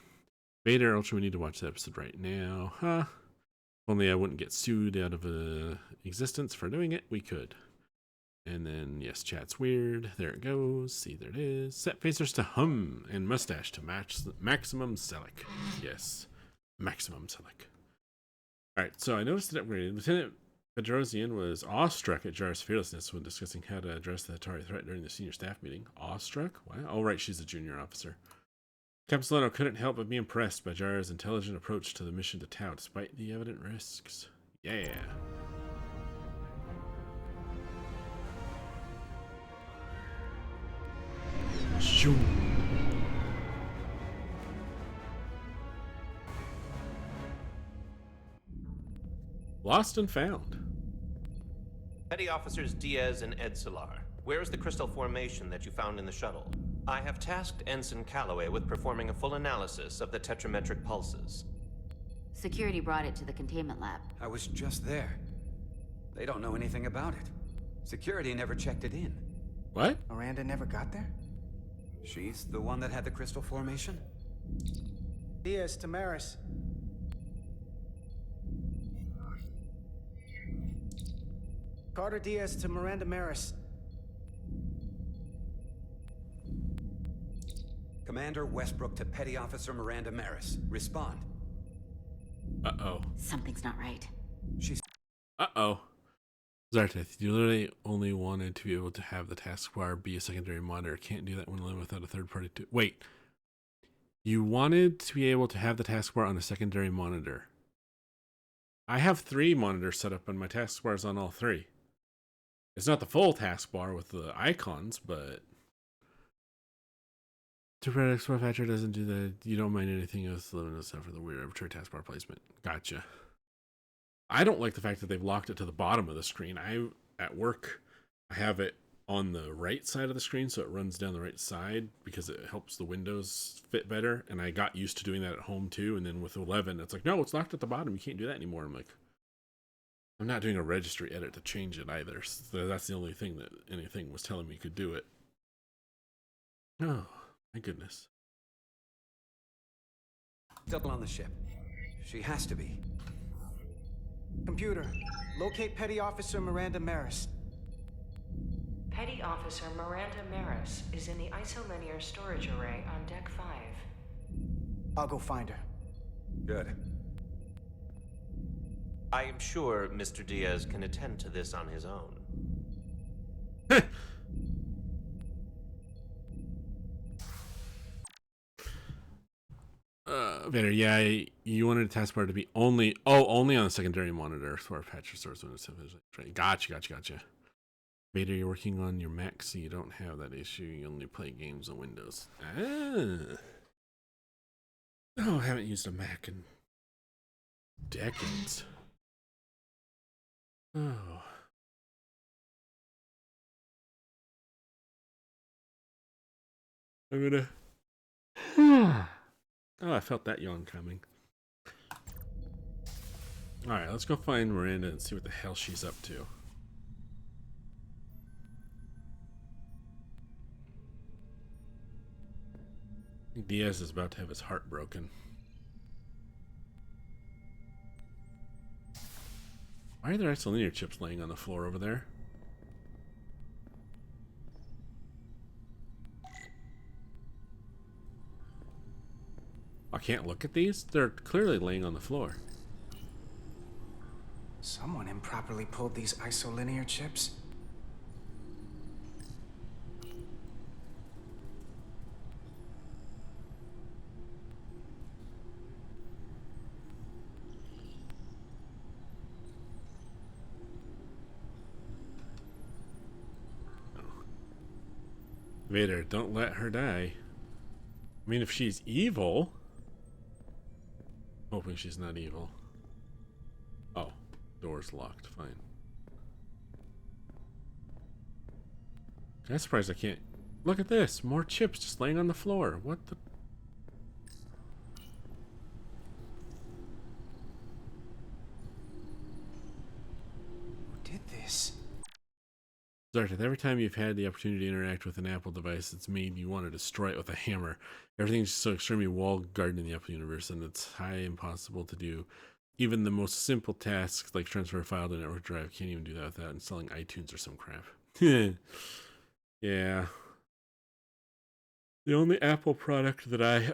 Vader, Ultra, we need to watch the episode right now. Huh? If only I wouldn't get sued out of existence for doing it, we could. And then, yes, chat's weird. There it goes. See, there it is. Set phasers to hum and mustache to match maximum Select. Yes, maximum Select. Alright, so I noticed it upgraded. Lieutenant Bedrosian was awestruck at Jara's fearlessness when discussing how to address the Hatari threat during the senior staff meeting. Awestruck? Wow. Oh, right, she's a junior officer. Captain Solano couldn't help but be impressed by Jara's intelligent approach to the mission to Tau, despite the evident risks. Yeah. Shoo. Lost and found.
Petty Officers Diaz and Edsolar, where is the crystal formation that you found in the shuttle? I have tasked Ensign Calloway with performing a full analysis of the tetrametric pulses.
Security brought it to the containment lab.
I was just there. They don't know anything about it. Security never checked it in.
What?
Miranda never got there?
She's the one that had the crystal formation?
Diaz, Tamaris. Carter Diaz to Miranda Maris.
Commander Westbrook to Petty Officer Miranda Maris. Respond.
Uh-oh.
Something's not right.
She's...
Uh-oh. Zarteth, you literally only wanted to be able to have the taskbar be a secondary monitor. Can't do that when living without a third party to... Wait. You wanted to be able to have the taskbar on a secondary monitor. I have 3 monitors set up and my taskbar is on all 3. It's not the full taskbar with the icons, but... Super Export Patcher doesn't do that. You don't mind anything else living except for the weird arbitrary taskbar placement. Gotcha. I don't like the fact that they've locked it to the bottom of the screen. At work, I have it on the right side of the screen, so it runs down the right side because it helps the windows fit better. And I got used to doing that at home too. And then with 11, it's like, no, it's locked at the bottom. You can't do that anymore. I'm like, I'm not doing a registry edit to change it either. So that's the only thing that anything was telling me could do it. Oh, my goodness.
Still on the ship. She has to be.
Computer, locate Petty Officer Miranda Maris.
Petty Officer Miranda Maris is in the isolinear storage array on Deck 5.
I'll go find her.
Good.
I am sure Mr. Diaz can attend to this on his own.
Vader, yeah, you wanted the taskbar to be only on the secondary monitor for patch source. Gotcha. Vader, you're working on your Mac, so you don't have that issue. You only play games on Windows. Ah. Oh, I haven't used a Mac in decades. Oh. I'm gonna... Oh, I felt that yawn coming. Alright, let's go find Miranda and see what the hell she's up to. Diaz is about to have his heart broken. Why are there isolinear chips laying on the floor over there? I can't look at these? They're clearly laying on the floor.
Someone improperly pulled these isolinear chips.
Vader, don't let her die. I mean, if she's evil... Hoping she's not evil. Oh, door's locked. Fine. I'm surprised I can't... Look at this! More chips just laying on the floor. What the...
this?
Zartith, every time you've had the opportunity to interact with an Apple device, it's made you want to destroy it with a hammer. Everything's so extremely walled garden in the Apple universe, and it's high impossible to do. Even the most simple tasks like transfer a file to a network drive can't even do that without installing iTunes or some crap. Yeah. The only Apple product that I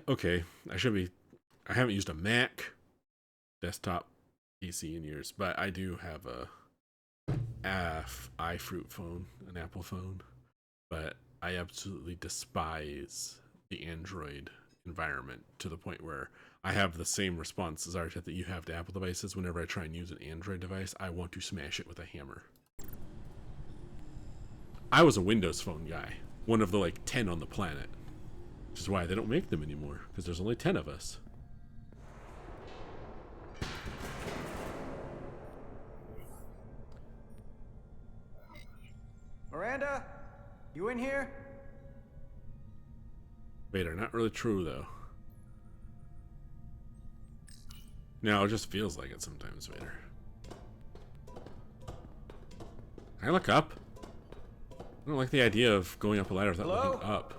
haven't used a Mac desktop PC in years, but I do have a iFruit phone, an Apple phone, but I absolutely despise the Android environment to the point where I have the same response as Artet that you have to Apple devices. Whenever I try and use an Android device, I want to smash it with a hammer. I was a Windows phone guy, one of the like 10 on the planet, which is why they don't make them anymore, because there's only 10 of us.
Miranda, you in here?
Vader, not really true though. No, it just feels like it sometimes, Vader. Can I look up? I don't like the idea of going up a ladder without looking up.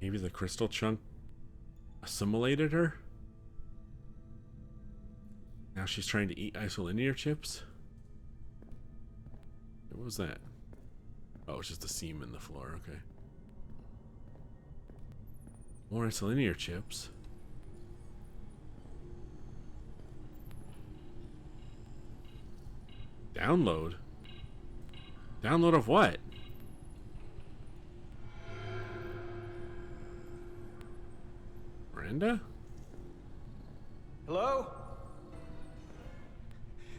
Maybe the crystal chunk assimilated her? Now she's trying to eat isolinear chips? What was that? Oh, it's just a seam in the floor, okay. More isolinear chips. Download? Download of what? Miranda?
Hello?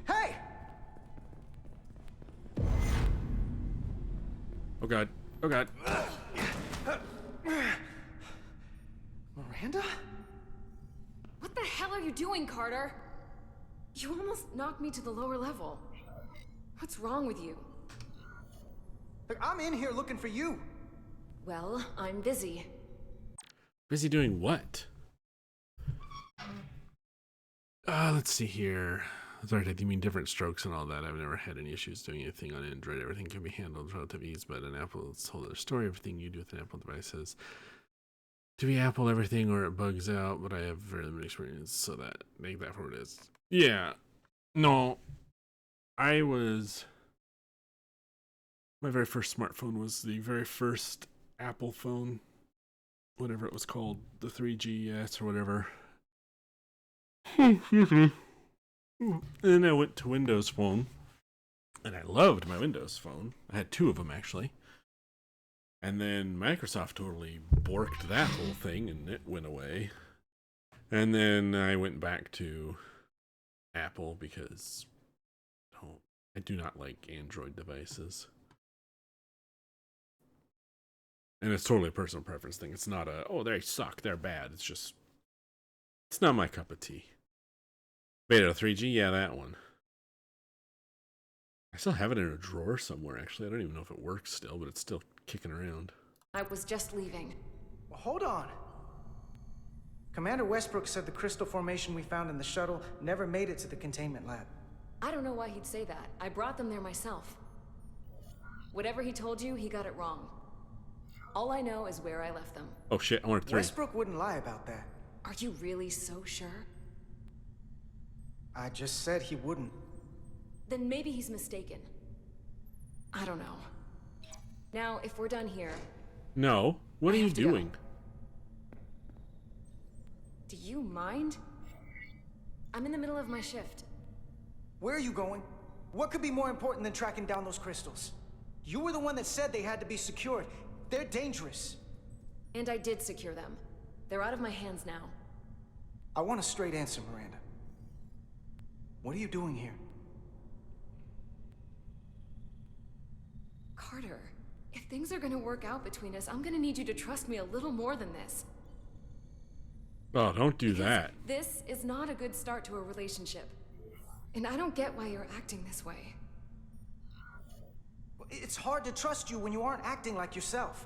Hey!
Oh god. Oh god.
Miranda?
What the hell are you doing, Carter? You almost knocked me to the lower level. What's wrong with you?
Look, I'm in here looking for you.
Well, I'm busy.
Busy doing what? Let's see here. Sorry, you mean different strokes and all that. I've never had any issues doing anything on Android. Everything can be handled with relative ease, but an Apple, it's a whole other story. Everything you do with an Apple device has to be Apple everything or it bugs out, but I have very limited experience, so that make that for what it is. Yeah. No. My very first smartphone was the very first Apple phone, whatever it was called, the 3GS or whatever. Excuse me. And then I went to Windows Phone, and I loved my Windows Phone. I had two of them, actually. And then Microsoft totally borked that whole thing, and it went away. And then I went back to Apple because I do not like Android devices. And it's totally a personal preference thing. It's not a, oh, they suck, they're bad. It's just, it's not my cup of tea. Beta 3G, yeah, that one. I still have it in a drawer somewhere, actually. I don't even know if it works still, but it's still kicking around.
I was just leaving.
Well, hold on. Commander Westbrook said the crystal formation we found in the shuttle never made it to the containment lab.
I don't know why he'd say that. I brought them there myself. Whatever he told you, he got it wrong. All I know is where I left them.
Oh shit, I wanted 3.
Westbrook wouldn't lie about that.
Are you really so sure?
I just said he wouldn't.
Then maybe he's mistaken. I don't know. Now, if we're done here...
No. What are you doing?
Do you mind? I'm in the middle of my shift.
Where are you going? What could be more important than tracking down those crystals? You were the one that said they had to be secured. They're dangerous.
And I did secure them. They're out of my hands now.
I want a straight answer, Miranda. What are you doing here?
Carter, if things are gonna work out between us, I'm gonna need you to trust me a little more than this.
Oh, don't do that.
This is not a good start to a relationship. And I don't get why you're acting this way.
It's hard to trust you when you aren't acting like yourself.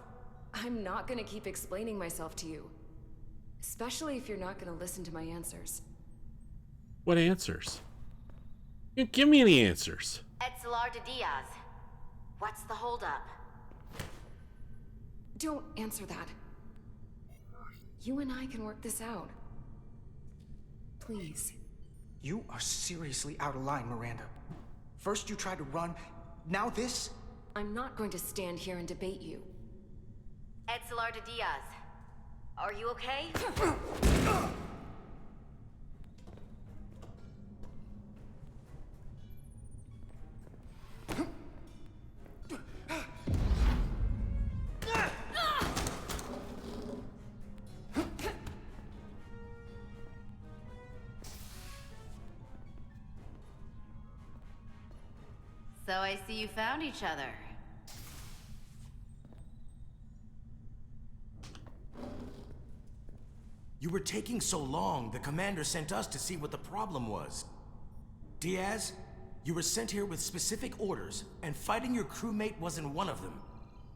I'm not gonna keep explaining myself to you. Especially if you're not gonna listen to my answers.
What answers? You didn't give me any answers.
Carter Diaz. What's the holdup?
Don't answer that. You and I can work this out. Please.
You are seriously out of line, Miranda. First you tried to run, now this?
I'm not going to stand here and debate you.
Carter Diaz. Are you okay? So I see you found each other.
You were taking so long, the commander sent us to see what the problem was. Diaz, you were sent here with specific orders, and fighting your crewmate wasn't one of them.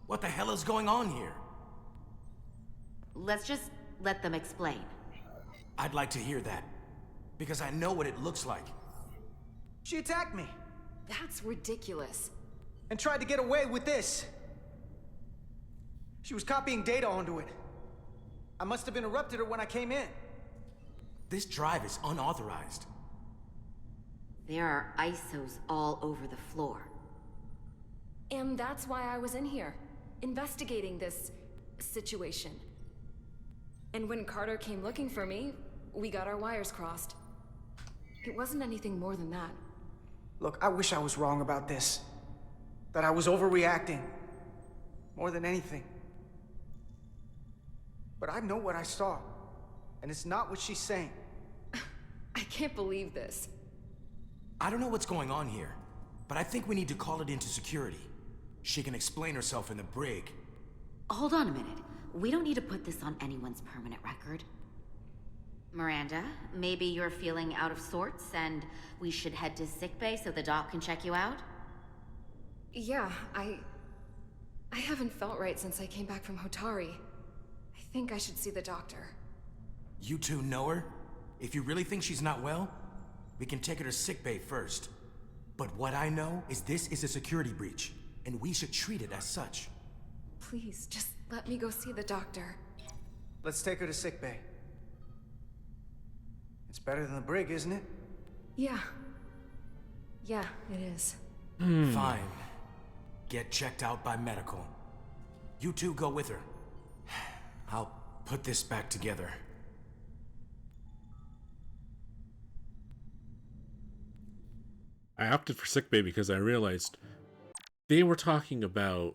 What the hell is going on here?
Let's just let them explain.
I'd like to hear that, because I know what it looks like.
She attacked me.
That's ridiculous.
And tried to get away with this. She was copying data onto it. I must have interrupted her when I came in.
This drive is unauthorized.
There are ISOs all over the floor.
And that's why I was in here, investigating this situation. And when Carter came looking for me, we got our wires crossed. It wasn't anything more than that.
Look, I wish I was wrong about this. That I was overreacting. More than anything. But I know what I saw. And it's not what she's saying.
I can't believe this.
I don't know what's going on here, but I think we need to call it into security. She can explain herself in the brig.
Hold on a minute. We don't need to put this on anyone's permanent record. Miranda, maybe you're feeling out of sorts and we should head to sickbay so the doc can check you out?
Yeah, I haven't felt right since I came back from Hotari. I think I should see the doctor.
You two know her? If you really think she's not well, we can take her to sickbay first. But what I know is this is a security breach, and we should treat it as such.
Please, just let me go see the doctor.
Let's take her to sickbay. It's better than the brig, isn't it?
Yeah. Yeah, it is.
Fine. Get checked out by medical. You two go with her. I'll put this back together.
I opted for sickbay because I realized they were talking about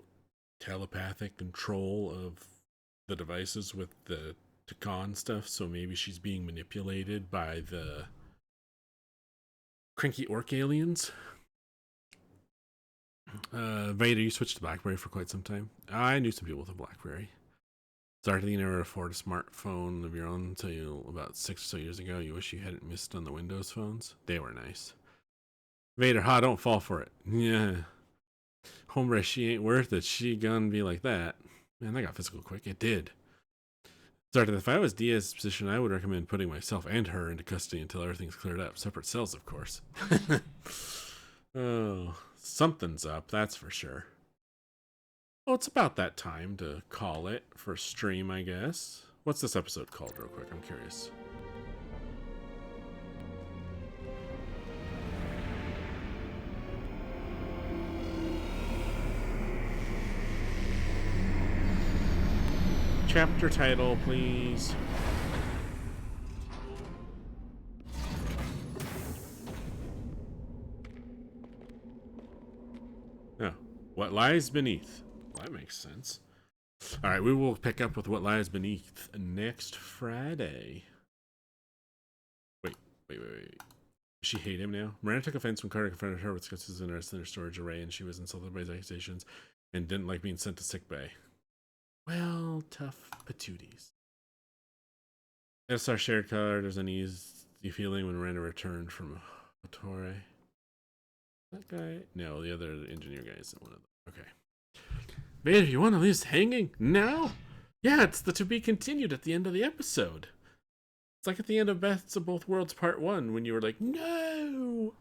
telepathic control of the devices with the Takan stuff, so maybe she's being manipulated by the cranky orc aliens. Vader, you switched to BlackBerry for quite some time. I knew some people with a BlackBerry. Sorry that you never afford a smartphone of your own until about 6 or so years ago. You wish you hadn't missed on the Windows phones. They were nice. Vader, don't fall for it. Yeah. Hombre, she ain't worth it. She gonna be like that. Man, that got physical quick. It did. Sorry, if I was Diaz's position, I would recommend putting myself and her into custody until everything's cleared up. Separate cells, of course. Oh, something's up, that's for sure. Well, it's about that time to call it for stream, I guess. What's this episode called, real quick? I'm curious. Chapter title, please. Oh, What Lies Beneath. Well, that makes sense. All right, we will pick up with What Lies Beneath next Friday. Wait. Does she hate him now? Miranda took offense when Carter confronted her with skepticism and arrested in her storage array, and she was insulted by his accusations and didn't like being sent to sickbay. Well, tough patooties. SR shared Carter's uneasy feeling when Miranda returned from Hotari. That guy? No, the other engineer guy isn't one of them. Okay. Vader, you want to leave us hanging now? Yeah, it's the to be continued at the end of the episode. It's like at the end of Best of Both Worlds Part 1 when you were like, no!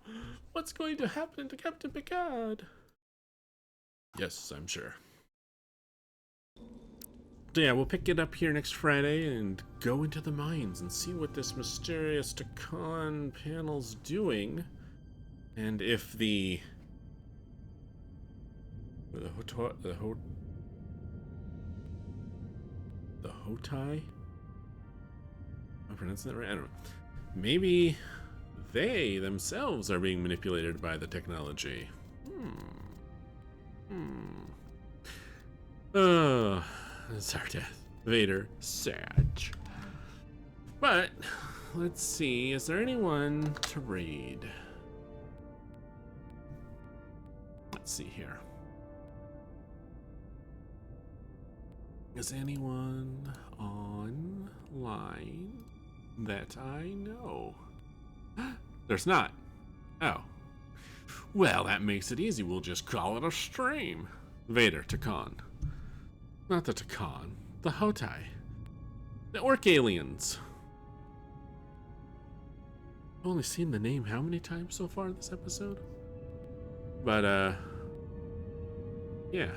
What's going to happen to Captain Picard? Yes, I'm sure. So yeah, we'll pick it up here next Friday and go into the mines and see what this mysterious Takan panel's doing. And if the Hotai? Am I pronouncing that right? I don't know. Maybe they themselves are being manipulated by the technology. Zardath, Vader, Sag. But let's see, is there anyone to raid? Let's see here. Is anyone online that I know? There's not. Oh. Well, that makes it easy. We'll just call it a stream. Vader, Takan. Not the Takan. The Hotai. The Orc aliens. I've only seen the name how many times so far this episode? But, yeah.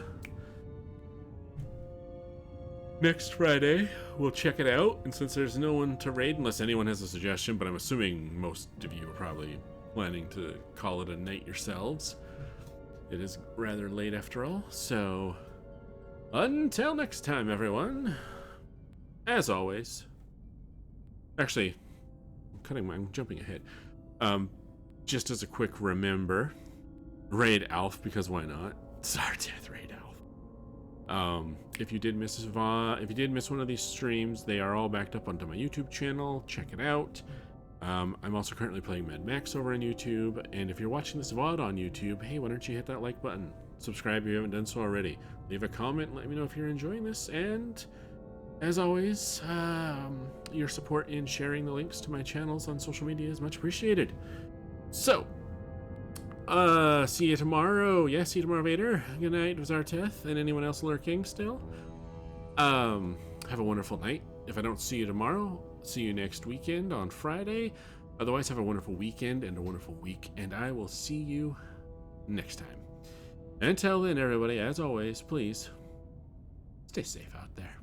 Next Friday, we'll check it out, and since there's no one to raid, unless anyone has a suggestion, but I'm assuming most of you are probably planning to call it a night yourselves. It is rather late after all, so until next time, everyone. As always. Actually, I'm jumping ahead. Just as a quick remember, raid Alf, because why not? Zardath, raid Alf. If you did miss one of these streams, they are all backed up onto my YouTube channel. Check it out. I'm also currently playing Mad Max over on YouTube, and if you're watching this VOD on YouTube, hey, why don't you hit that like button? Subscribe if you haven't done so already. Leave a comment and let me know if you're enjoying this, and as always, your support in sharing the links to my channels on social media is much appreciated. So, see you tomorrow. Yeah, see you tomorrow, Vader. Good night, Zardath, and anyone else lurking still. Have a wonderful night. If I don't see you tomorrow, see you next weekend on Friday. Otherwise, have a wonderful weekend and a wonderful week, and I will see you next time. Until then, everybody, as always, please stay safe out there.